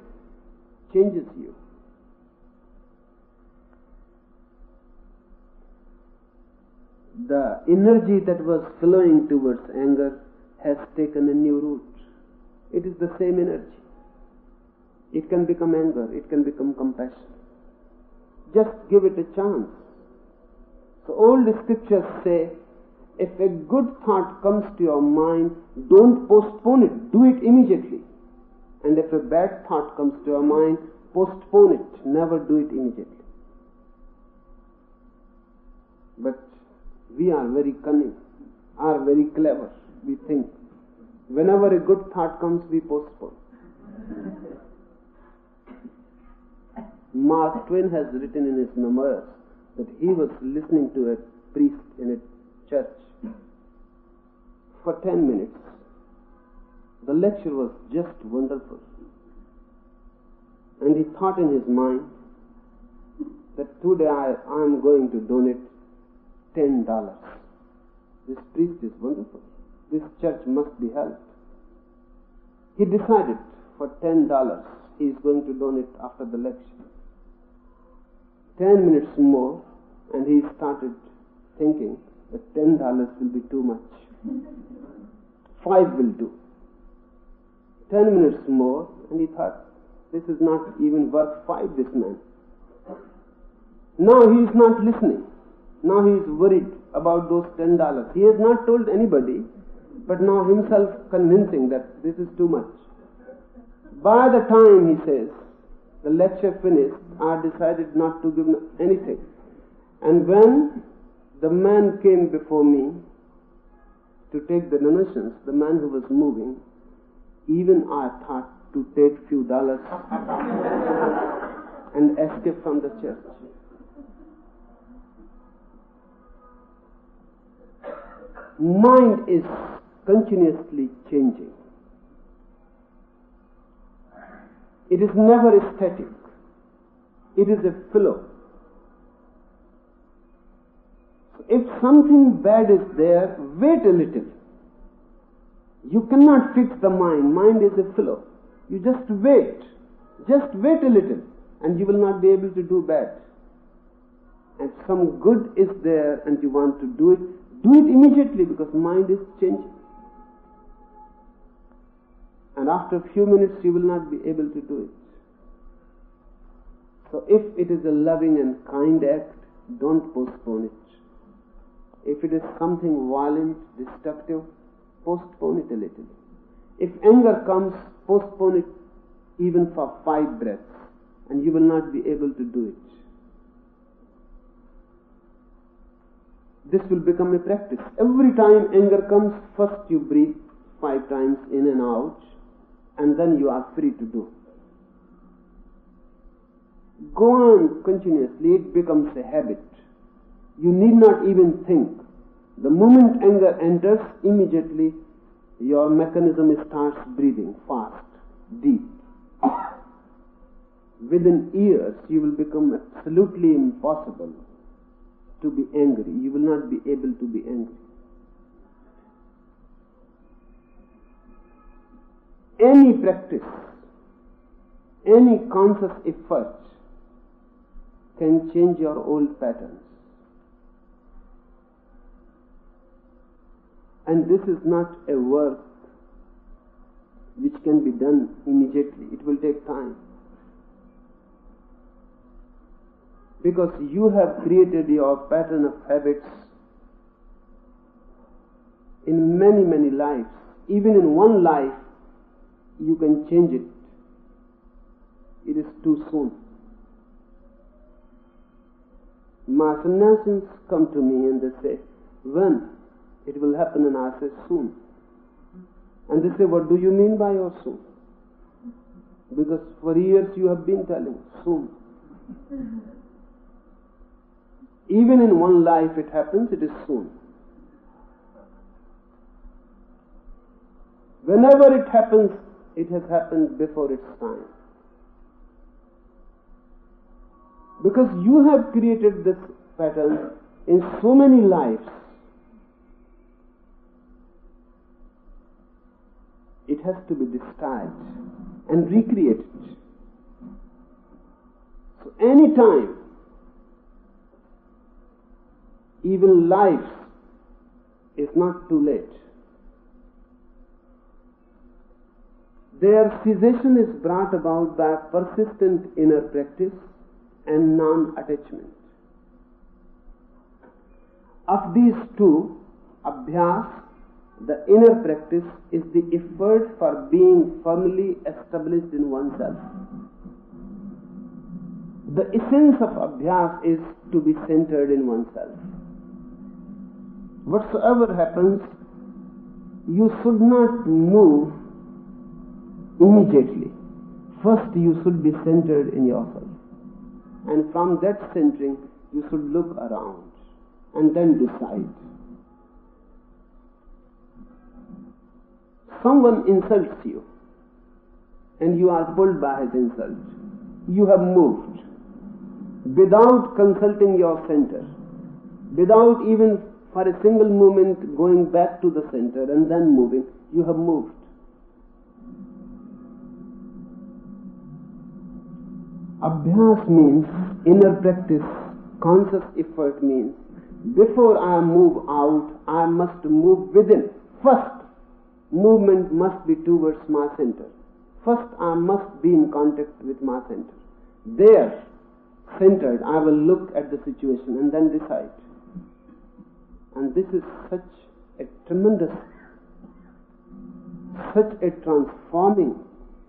changes you. The energy that was flowing towards anger has taken a new route. It is the same energy. It can become anger, it can become compassion. Just give it a chance. So old scriptures say, if a good thought comes to your mind, don't postpone it, do it immediately. And if a bad thought comes to your mind, postpone it, never do it immediately. But we are very cunning, are very clever. We think whenever a good thought comes, we postpone. Mark Twain has written in his memoirs that he was listening to a priest in a church for 10 minutes. The lecture was just wonderful. And he thought in his mind that today I am going to donate $10. This priest is wonderful. This church must be helped. He decided for $10 he is going to donate after the lecture. 10 minutes more, and he started thinking that $10 will be too much. 5 will do. 10 minutes more, and he thought, this is not even worth 5, this man. Now he is not listening. Now he is worried about those $10. He has not told anybody, but now himself convincing that this is too much. By the time, he says, the lecture finished, I decided not to give anything. And when the man came before me to take the donations, the man who was moving, even I thought to take few dollars and escape from the church. Mind is continuously changing. It is never static. It is a flow. If something bad is there, wait a little. You cannot fix the mind. Mind is a flow. You just wait. Just wait a little, and you will not be able to do bad. And some good is there and you want to do it immediately, because mind is changing. And after a few minutes you will not be able to do it. So if it is a loving and kind act, don't postpone it. If it is something violent, destructive, postpone it a little. If anger comes, postpone it even for 5 breaths, and you will not be able to do it. This will become a practice. Every time anger comes, first you breathe 5 times in and out, and then you are free to do. Go on continuously, it becomes a habit. You need not even think. The moment anger enters, immediately your mechanism starts breathing fast, deep. Within years, you will become absolutely impossible to be angry. You will not be able to be angry. Any practice, any conscious effort can change your old patterns. And this is not a work which can be done immediately. It will take time. Because you have created your pattern of habits in many, many lives. Even in one life, you can change it. It is too soon. My sannyasins come to me and they say, when it will happen? And I say, soon. And they say, what do you mean by your soon? Because for years you have been telling, soon. Even in one life it happens, it is soon. Whenever it happens, it has happened before its time. Because you have created this pattern in so many lives, it has to be discharged and recreated. So any time, even life is not too late. Their cessation is brought about by persistent inner practice and non-attachment. Of these two, abhyas, the inner practice, is the effort for being firmly established in oneself. The essence of abhyas is to be centered in oneself. Whatsoever happens, you should not move immediately. First you should be centered in yourself. And from that centering, you should look around and then decide. Someone insults you and you are pulled by his insult. You have moved without consulting your center, without even for a single moment going back to the center and then moving. You have moved. Abhyas means inner practice. Conscious effort means before I move out, I must move within. First, movement must be towards my center. First, I must be in contact with my center. There, centered, I will look at the situation and then decide. And this is such a tremendous, such a transforming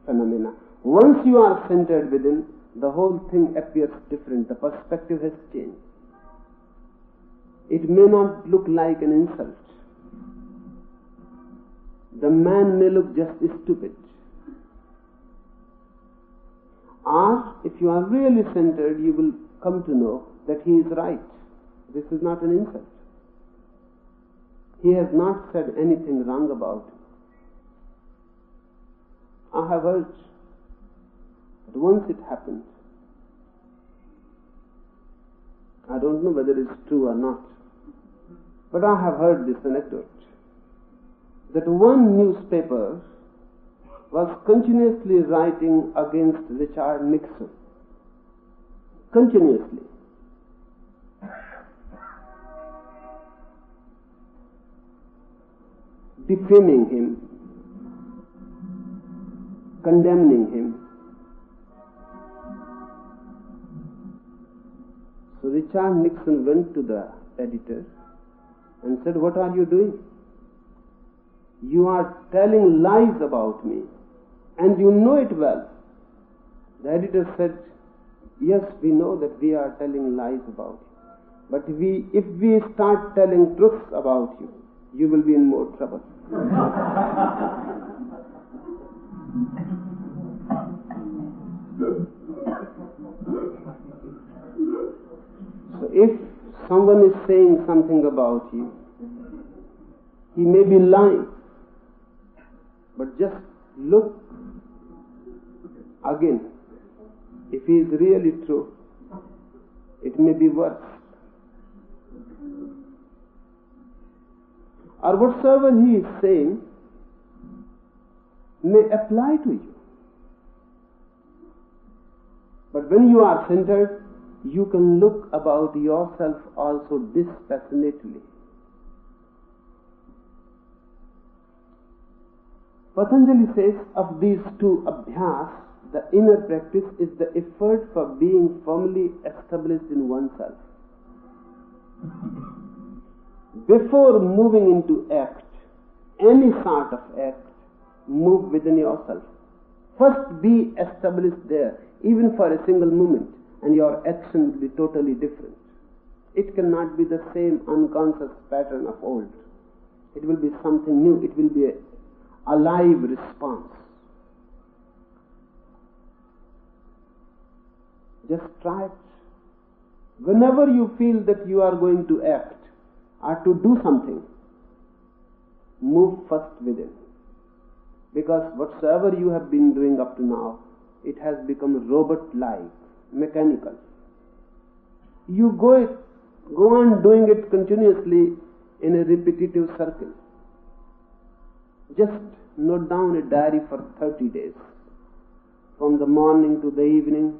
phenomena. Once you are centered within, the whole thing appears different. The perspective has changed. It may not look like an insult. The man may look just stupid. Or, if you are really centered, you will come to know that he is right. This is not an insult. He has not said anything wrong about it. I have heard that once it happened, I don't know whether it's true or not, but I have heard this anecdote, that one newspaper was continuously writing against Richard Nixon. Continuously. Defaming him, condemning him. So Richard Nixon went to the editor and said, "What are you doing? You are telling lies about me, and you know it well." The editor said, "Yes, we know that we are telling lies about you. But if we start telling truths about you, you will be in more trouble." So if someone is saying something about you, he may be lying, but just look again. If he is really true, it may be worse. Or whatsoever he is saying may apply to you. But when you are centered, you can look about yourself also dispassionately. Patanjali says of these two abhyas, the inner practice is the effort for being firmly established in oneself. Before moving into act, any sort of act, move within yourself. First be established there, even for a single moment, and your action will be totally different. It cannot be the same unconscious pattern of old. It will be something new. It will be a live response. Just try it. Whenever you feel that you are going to act or to do something, move first within. Because whatsoever you have been doing up to now, it has become robot-like, mechanical. You go on doing it continuously in a repetitive circle. Just note down a diary for 30 days. From the morning to the evening,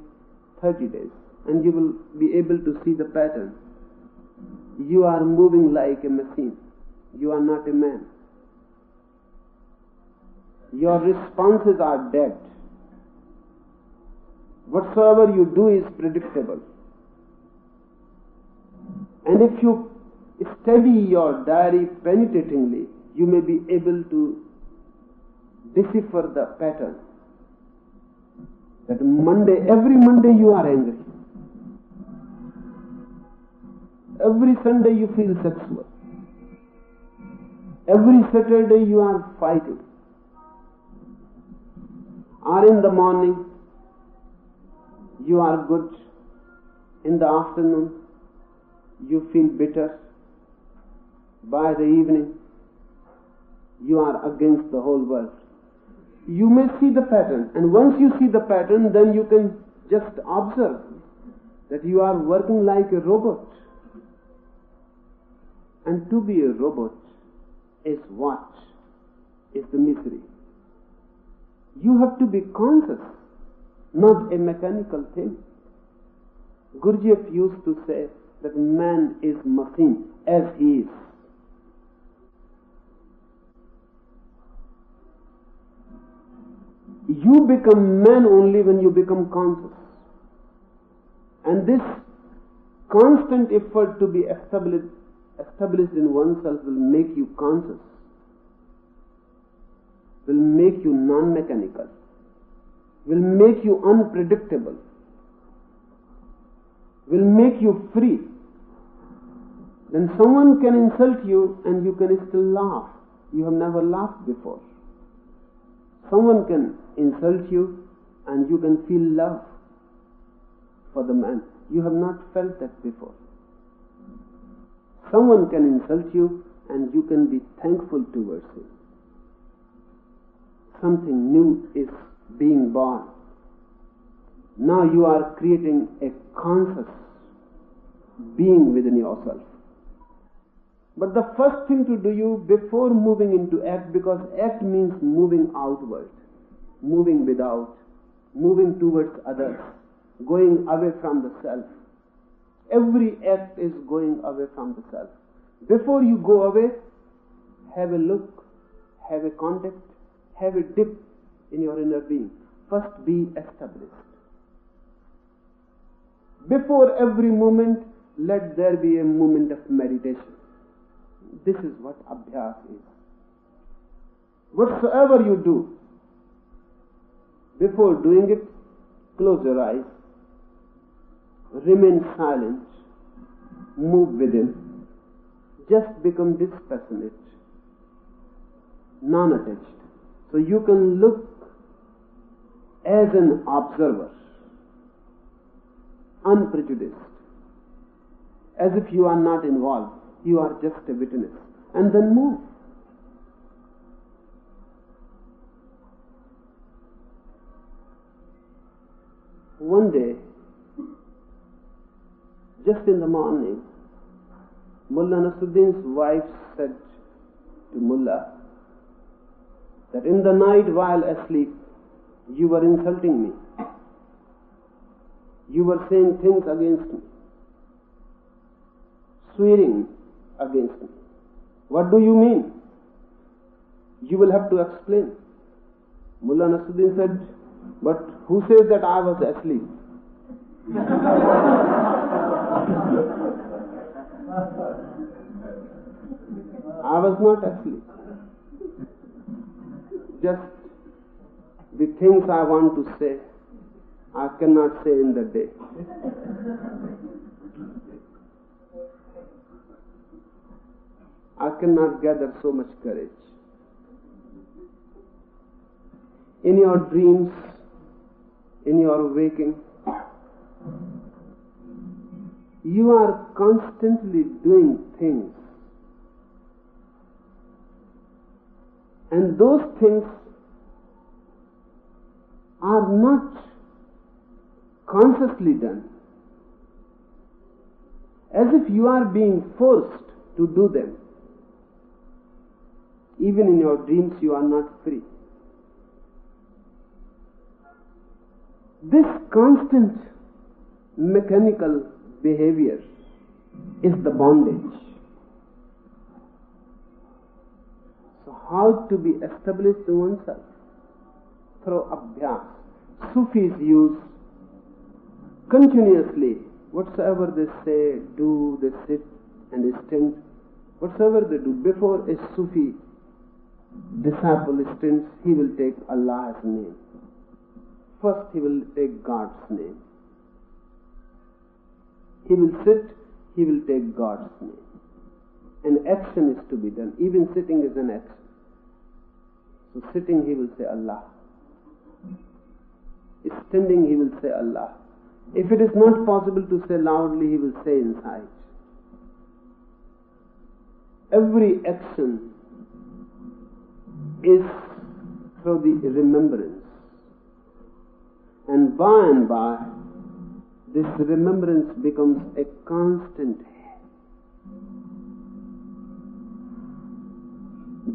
30 days. And you will be able to see the pattern. You are moving like a machine. You are not a man. Your responses are dead. Whatsoever you do is predictable. And if you study your diary penetratingly, you may be able to decipher the pattern. That every Monday you are angry. Every Sunday you feel sexual. Every Saturday you are fighting. Or in the morning you are good. In the afternoon you feel bitter. By the evening you are against the whole world. You may see the pattern, and once you see the pattern, then you can just observe that you are working like a robot. And to be a robot is what is the misery. You have to be conscious, not a mechanical thing. Gurdjieff used to say that man is machine as he is. You become man only when you become conscious. And this constant effort to be established in oneself will make you conscious, will make you non-mechanical, will make you unpredictable, will make you free. Then someone can insult you and you can still laugh. You have never laughed before. Someone can insult you and you can feel love for the man. You have not felt that before. Someone can insult you and you can be thankful towards him. Something new is being born. Now you are creating a conscious being within yourself. But the first thing to do before moving into act, because act means moving outward. moving without, moving towards others, going away from the self. Every act is going away from the self. Before you go away, have a look, have a contact, have a dip in your inner being. First be established. Before every moment, let there be a moment of meditation. This is what abhyas is. Whatsoever you do, before doing it, close your eyes, remain silent, move within, just become dispassionate, non-attached. So you can look as an observer, unprejudiced, as if you are not involved, you are just a witness, and then move. One day, just in the morning, Mullah Nasruddin's wife said to Mullah that in the night while asleep, you were insulting me. You were saying things against me, swearing against me. What do you mean? You will have to explain. Mullah Nasruddin said, but who says that I was asleep? I was not asleep. Just the things I want to say, I cannot say in the day. I cannot gather so much courage. In your dreams, in your waking, you are constantly doing things. And those things are not consciously done. As if you are being forced to do them. Even in your dreams you are not free. This constant mechanical behavior is the bondage. So how to be established in oneself? Through abhyas. Sufis use continuously whatsoever they say, do, they sit and they stand, whatsoever they do. Before a Sufi disciple stands, he will take Allah's name. First he will take God's name. He will sit, he will take God's name. An action is to be done. Even sitting is an action. So sitting he will say Allah. Standing he will say Allah. If it is not possible to say loudly, he will say inside. Every action is through the remembrance. And by, this remembrance becomes a constant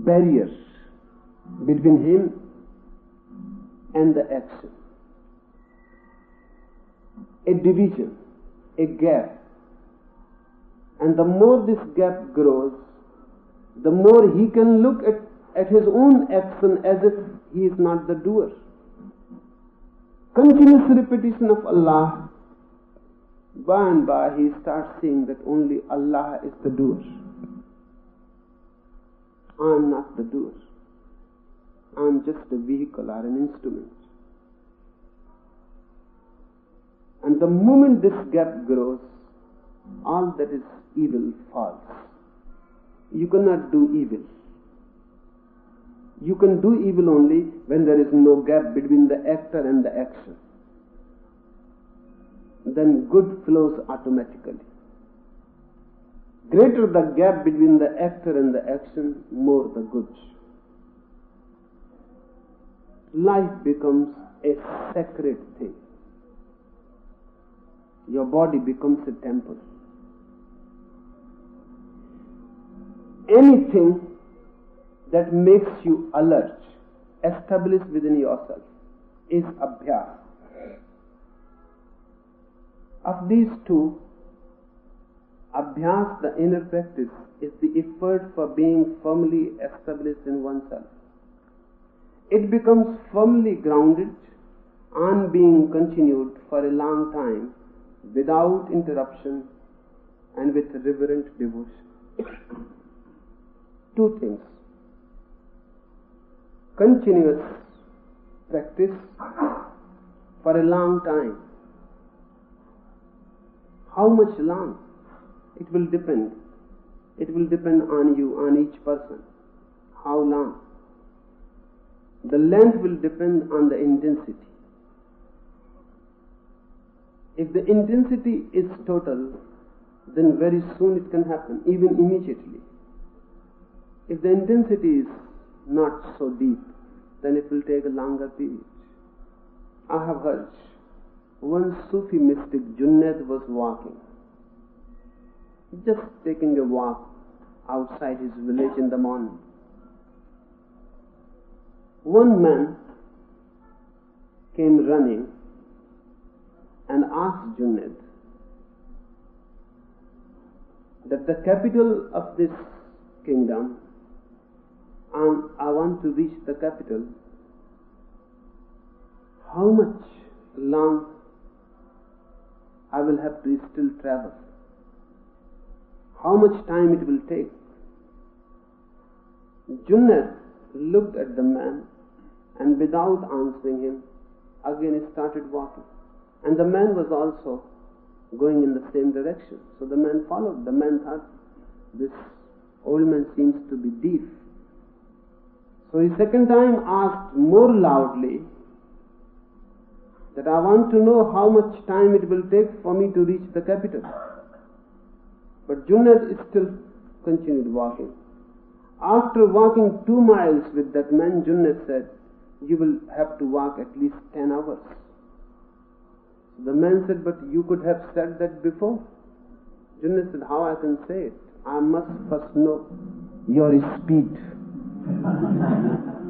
barrier between him and the action. A division, a gap. And the more this gap grows, the more he can look at his own action as if he is not the doer. Continuous repetition of Allah, by and by he starts seeing that only Allah is the doer. I am not the doer. I am just a vehicle or an instrument. And the moment this gap grows, all that is evil falls. You cannot do evil. You can do evil only when there is no gap between the actor and the action. Then good flows automatically. Greater the gap between the actor and the action, more the good. Life becomes a sacred thing. Your body becomes a temple. Anything that makes you alert, established within yourself. is abhyas. Of these two, abhyas, the inner practice, is the effort for being firmly established in oneself. It becomes firmly grounded on being continued for a long time without interruption and with reverent devotion. Two things. Continuous practice for a long time. How much long? It will depend. It will depend on you, on each person. How long? The length will depend on the intensity. If the intensity is total, then very soon it can happen, even immediately. If the intensity is not so deep, then it will take a longer period. I have heard one Sufi mystic, Junaid, was walking, just taking a walk outside his village in the morning. One man came running and asked Junaid that the capital of this kingdom, and I want to reach the capital, how much long I will have to still travel? How much time it will take? Junaid looked at the man and without answering him, again started walking. And the man was also going in the same direction. So the man followed. The man thought, this old man seems to be deaf. So he second time asked more loudly that I want to know how much time it will take for me to reach the capital. But Junaid still continued walking. After walking 2 miles with that man, Junaid said, you will have to walk at least 10 hours. The man said, but you could have said that before. Junaid said, how I can say it? I must first know your speed.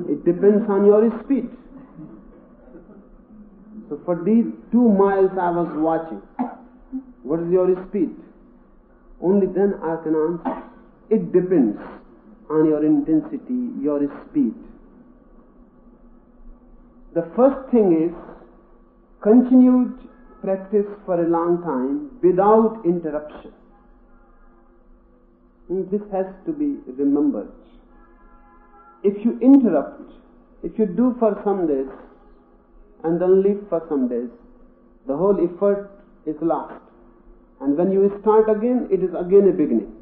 It depends on your speed. So for these 2 miles I was watching. What is your speed? Only then I can answer. It depends on your intensity, your speed. The first thing is continued practice for a long time without interruption. And this has to be remembered. If you interrupt, if you do for some days and then leave for some days, the whole effort is lost. And when you start again, it is again a beginning.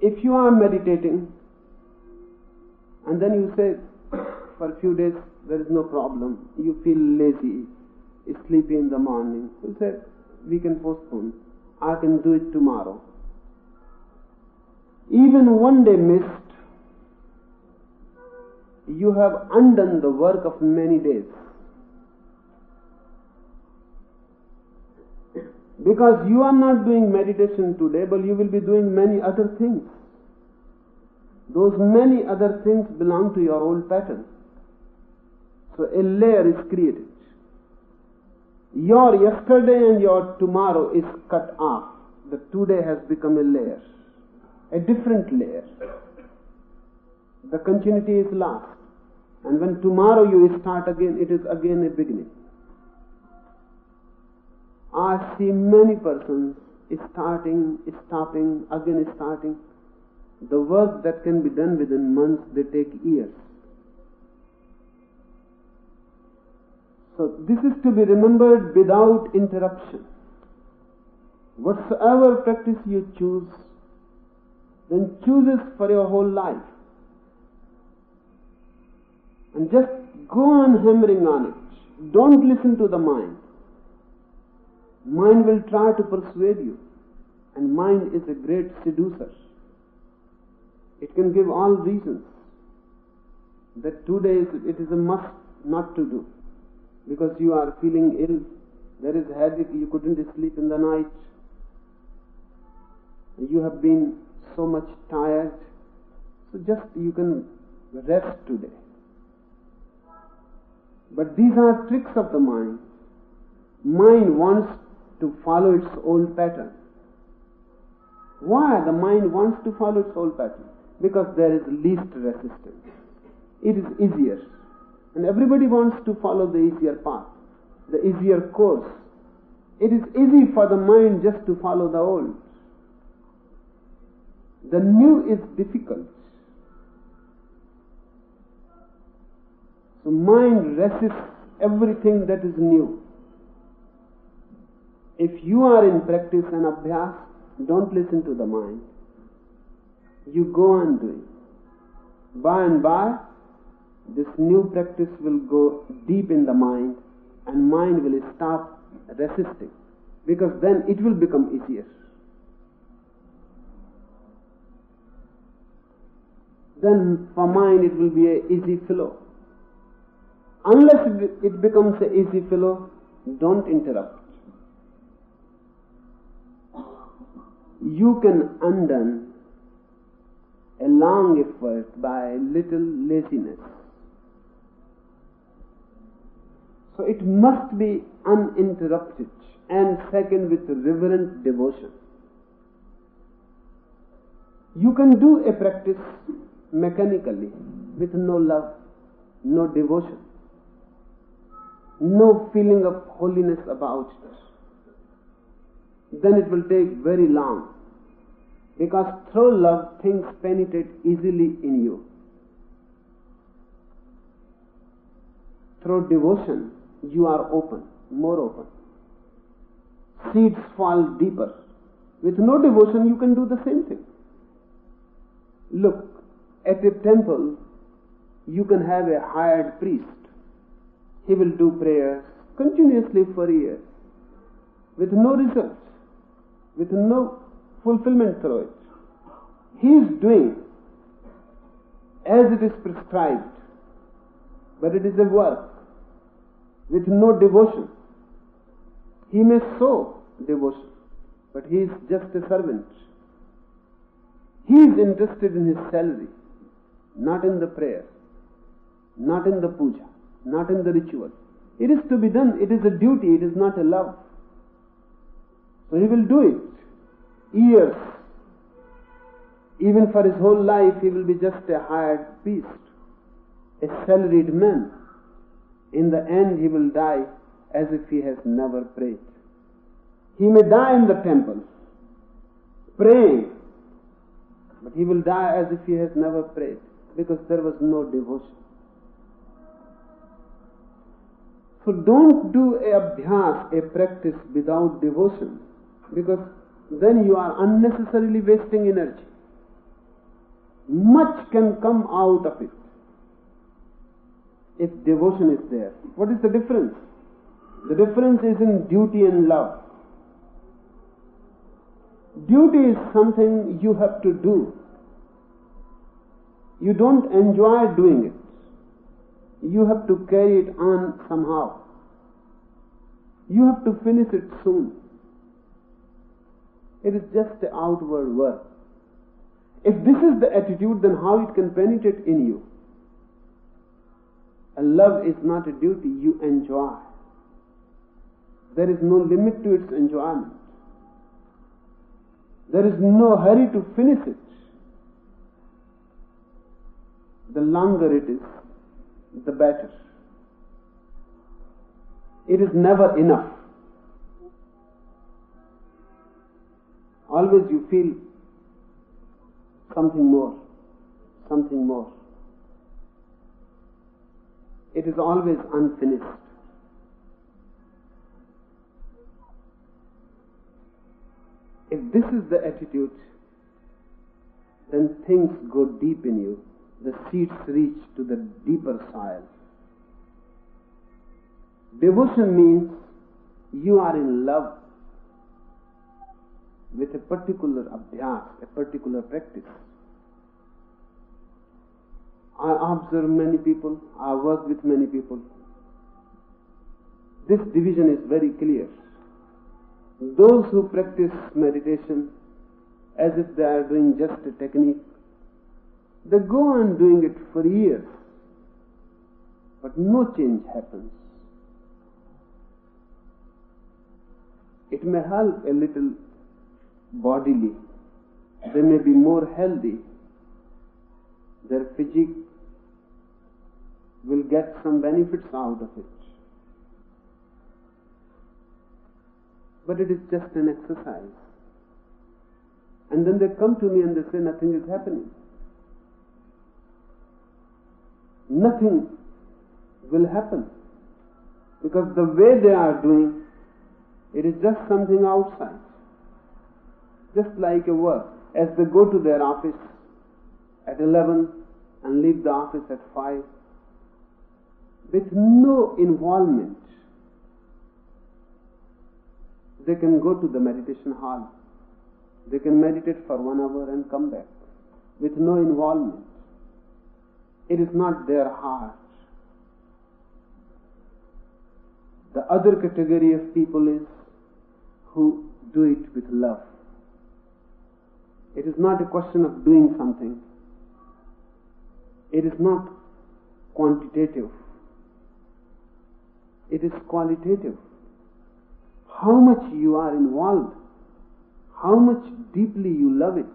If you are meditating and then you say, for a few days there is no problem, you feel lazy, sleepy in the morning, you say, we can postpone, I can do it tomorrow. Even one day missed, you have undone the work of many days. Because you are not doing meditation today, but you will be doing many other things. Those many other things belong to your old pattern. So a layer is created. Your yesterday and your tomorrow is cut off. The today has become a layer, a different layer. The continuity is lost. And when tomorrow you start again, it is again a beginning. I see many persons starting, stopping, again starting. The work that can be done within months, they take years. So this is to be remembered without interruption. Whatsoever practice you choose, then choose it for your whole life. And just go on hammering on it. Don't listen to the mind. Mind will try to persuade you. And mind is a great seducer. It can give all reasons that today it is a must not to do. Because you are feeling ill, there is headache, you couldn't sleep in the night, you have been so much tired, so just you can rest today. But these are tricks of the mind. Mind wants to follow its old pattern. Why the mind wants to follow its old pattern? Because there is least resistance. It is easier. And everybody wants to follow the easier path, the easier course. It is easy for the mind just to follow the old. The new is difficult. So mind resists everything that is new. If you are in practice and abhyas, don't listen to the mind. You go on doing. By and by, this new practice will go deep in the mind, and mind will stop resisting, because then it will become easier. Then for mind it will be an easy flow. Unless it becomes an easy flow, don't interrupt. You can undo a long effort by a little laziness. So it must be uninterrupted, and second, with reverent devotion. You can do a practice mechanically with no love, no devotion, no feeling of holiness about it. Then it will take very long, because through love things penetrate easily in you. Through devotion you are open, more open. Seeds fall deeper. With no devotion you can do the same thing. Look, at a temple you can have a hired priest. He will do prayers continuously for years with no result, with no fulfillment through it. He is doing as it is prescribed, but it is a work with no devotion. He may show devotion, but he is just a servant. He is interested in his salary, not in the prayer, not in the puja, not in the ritual. It is to be done. It is a duty. It is not a love. So he will do it years. Even for his whole life he will be just a hired priest, a salaried man. In the end he will die as if he has never prayed. He may die in the temple praying, but he will die as if he has never prayed, because there was no devotion. So don't do a abhyas, a practice without devotion, because then you are unnecessarily wasting energy. Much can come out of it if devotion is there. What is the difference? The difference is in duty and love. Duty is something you have to do. You don't enjoy doing it. You have to carry it on somehow. You have to finish it soon. It is just an outward work. If this is the attitude, then how it can penetrate in you? And love is not a duty you enjoy. There is no limit to its enjoyment. There is no hurry to finish it. The longer it is, the better. It is never enough. Always you feel something more, something more. It is always unfinished. If this is the attitude, then things go deep in you. The seeds reach to the deeper soil. Devotion means you are in love with a particular abhyas, a particular practice. I observe many people, I work with many people. This division is very clear. Those who practice meditation as if they are doing just a technique, they go on doing it for years. but no change happens. It may help a little bodily. They may be more healthy. Their physique will get some benefits out of it. But it is just an exercise. And then they come to me and they say nothing is happening. Nothing will happen. Because the way they are doing, it is just something outside. Just like a work. As they go to their office at 11 and leave the office at 5, with no involvement, they can go to the meditation hall. They can meditate for 1 hour and come back with no involvement. It is not their heart. The other category of people is who do it with love. It is not a question of doing something. It is not quantitative. It is qualitative. How much you are involved, how much deeply you love it,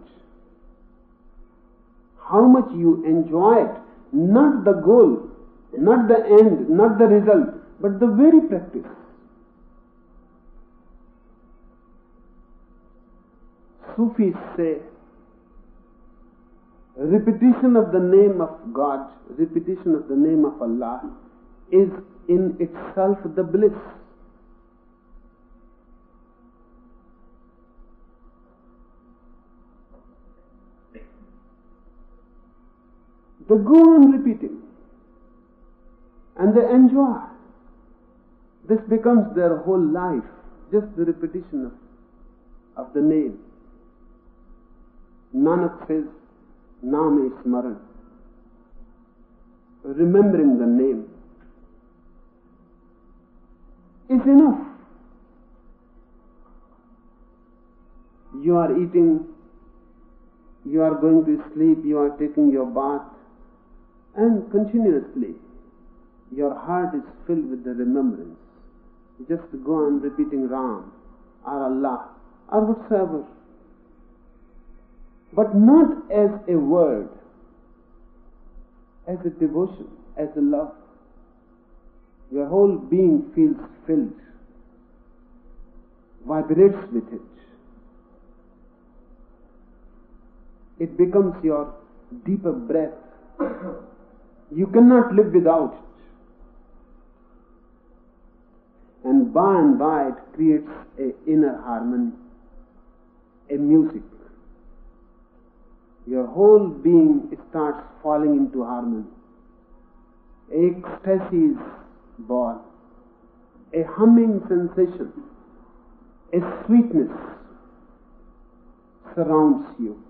how much you enjoy it, not the goal, not the end, not the result, but the very practice. Sufis say, repetition of the name of God, repetition of the name of Allah is in itself the bliss. They go on repeating and they enjoy. This becomes their whole life, just the repetition of the name. Nanak says, Naam Smaran, remembering the name is enough. You are eating, you are going to sleep, you are taking your bath, and continuously your heart is filled with the remembrance. Just go on repeating Ram or Allah or whatsoever, but not as a word, as a devotion, as a love. Your whole being feels filled, vibrates with it. It becomes your deeper breath. You cannot live without it. And by it creates an inner harmony, a music. Your whole being starts falling into harmony. Ecstasy is born. A humming sensation, a sweetness surrounds you.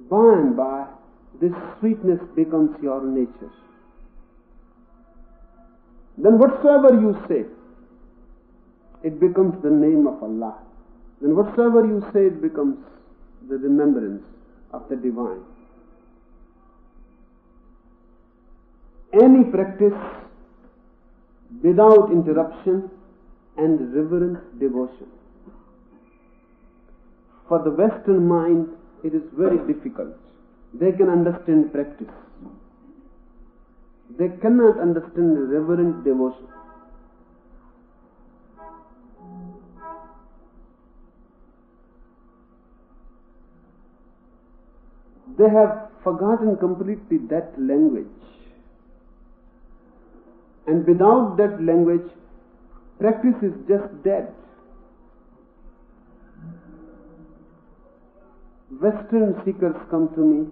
By, this sweetness becomes your nature. Then whatsoever you say, it becomes the name of Allah. Then whatsoever you say, it becomes the remembrance of the divine. Any practice without interruption and reverent devotion. For the Western mind, it is very difficult. They can understand practice. They cannot understand reverent devotion. They have forgotten completely that language. And without that language, practice is just dead. Western seekers come to me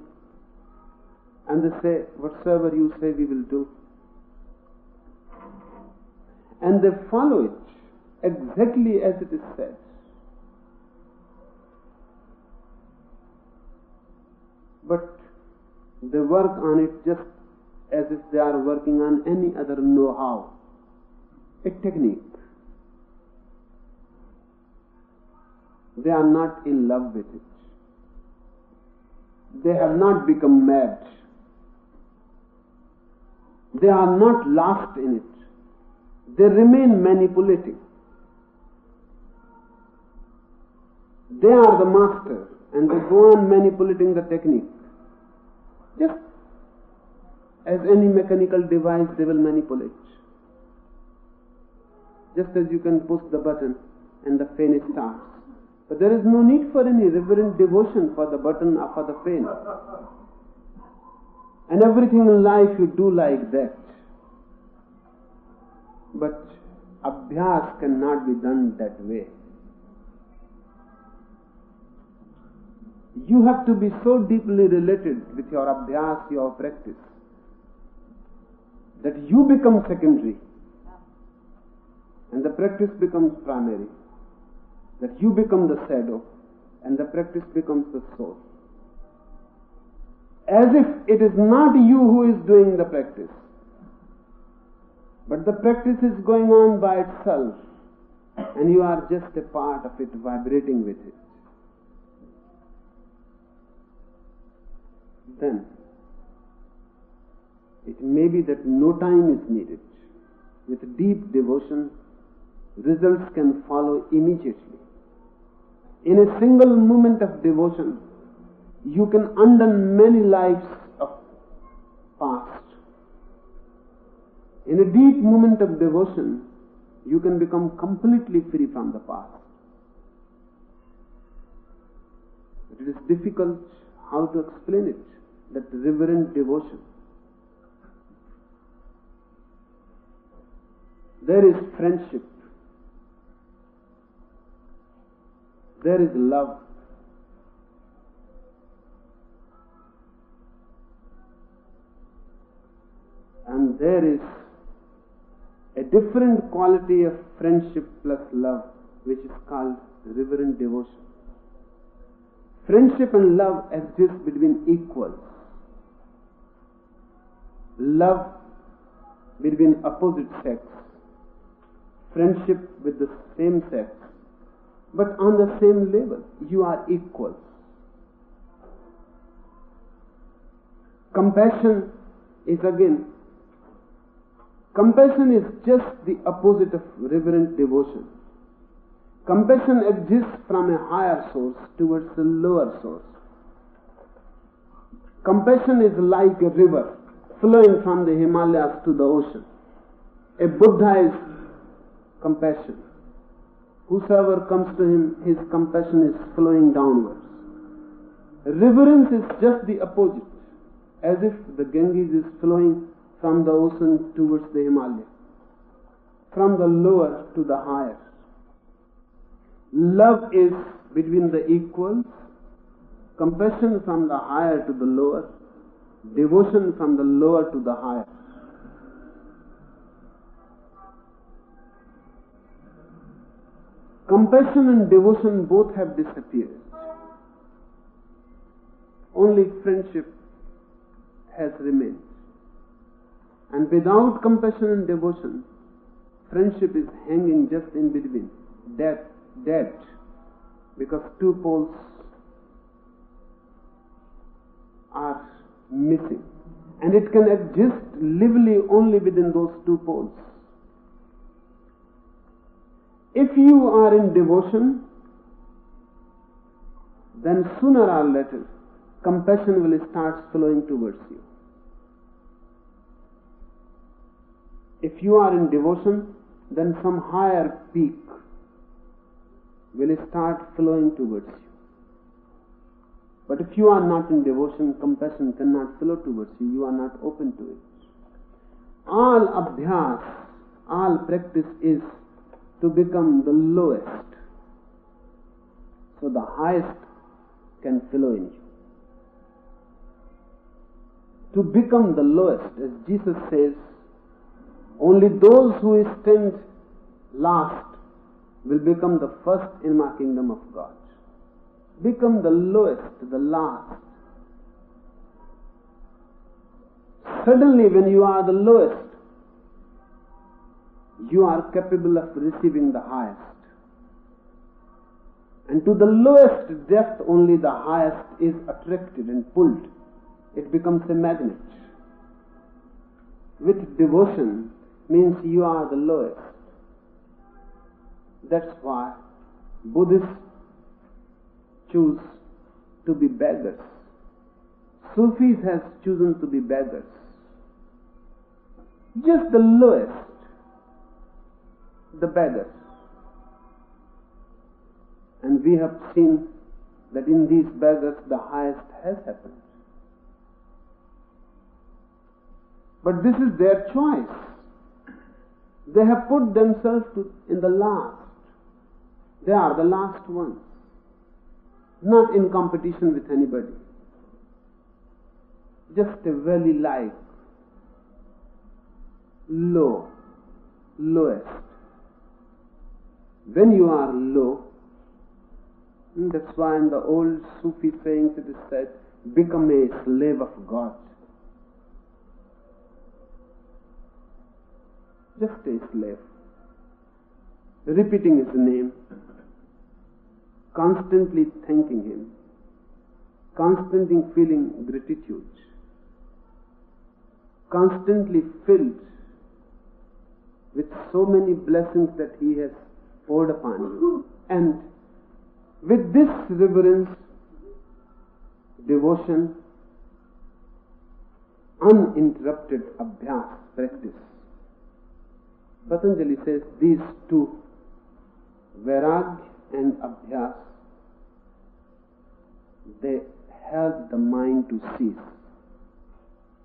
and they say, whatsoever you say we will do. And they follow it exactly as it is said. But they work on it just as if they are working on any other know-how, a technique. They are not in love with it. They have not become mad They are not lost in it. They remain manipulating. They are the master, and they go on manipulating the technique. Just as any mechanical device, they will manipulate. Just as you can push the button and the fan starts. But there is no need for any reverent devotion for the button or for the fan. And everything in life you do like that. But abhyas cannot be done that way. You have to be so deeply related with your abhyas, your practice, that you become secondary and the practice becomes primary. That you become the shadow and the practice becomes the soul. As if it is not you who is doing the practice, but the practice is going on by itself and you are just a part of it, vibrating with it. Then it may be that no time is needed. With deep devotion, results can follow immediately. In a single moment of devotion, you can undo many lives of past. In a deep moment of devotion, you can become completely free from the past. It is difficult how to explain it, that reverent devotion. There is friendship. There is love. And there is a different quality of friendship plus love, which is called reverent devotion. Friendship and love exist between equals. Love between opposite sex. Friendship with the same sex. But on the same level, you are equals. Compassion is just the opposite of reverent devotion. Compassion exists from a higher source towards a lower source. Compassion is like a river flowing from the Himalayas to the ocean. A Buddha is compassion. Whosoever comes to him, his compassion is flowing downwards. Reverence is just the opposite, as if the Ganges is flowing from the ocean towards the Himalaya, from the lower to the higher. Love is between the equals, compassion from the higher to the lower, devotion from the lower to the higher. Compassion and devotion both have disappeared. Only friendship has remained. And without compassion and devotion, friendship is hanging just in between, dead, because two poles are missing. And it can exist lively only within those two poles. If you are in devotion, then sooner or later, compassion will start flowing towards you. If you are in devotion, then some higher peak will start flowing towards you. But if you are not in devotion, compassion cannot flow towards you. You are not open to it. All abhyas, all practice is to become the lowest, so the highest can flow in you. To become the lowest, as Jesus says, only those who stand last will become the first in my kingdom of God. Become the lowest, the last. Suddenly, when you are the lowest, you are capable of receiving the highest. And to the lowest depth, only the highest is attracted and pulled. It becomes a magnet. with devotion means you are the lowest. That's why Buddhists choose to be beggars. Sufis have chosen to be beggars. Just the lowest, the beggars. And we have seen that in these beggars the highest has happened. But this is their choice. They have put themselves in the last. They are the last ones. Not in competition with anybody. Just a very light, lowest. When you are low, that's why in the old Sufi sayings it is said, become a slave of God. Just a slave. Repeating His name, constantly thanking Him, constantly feeling gratitude, constantly filled with so many blessings that He has poured upon you. And with this reverence, devotion, uninterrupted abhyas, practice. Patanjali says these two, vairagya and abhyas, they help the mind to cease.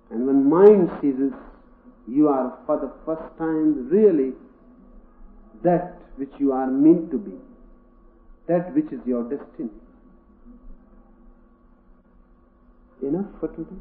And when mind ceases, you are for the first time really that which you are meant to be, that which is your destiny. Enough for today?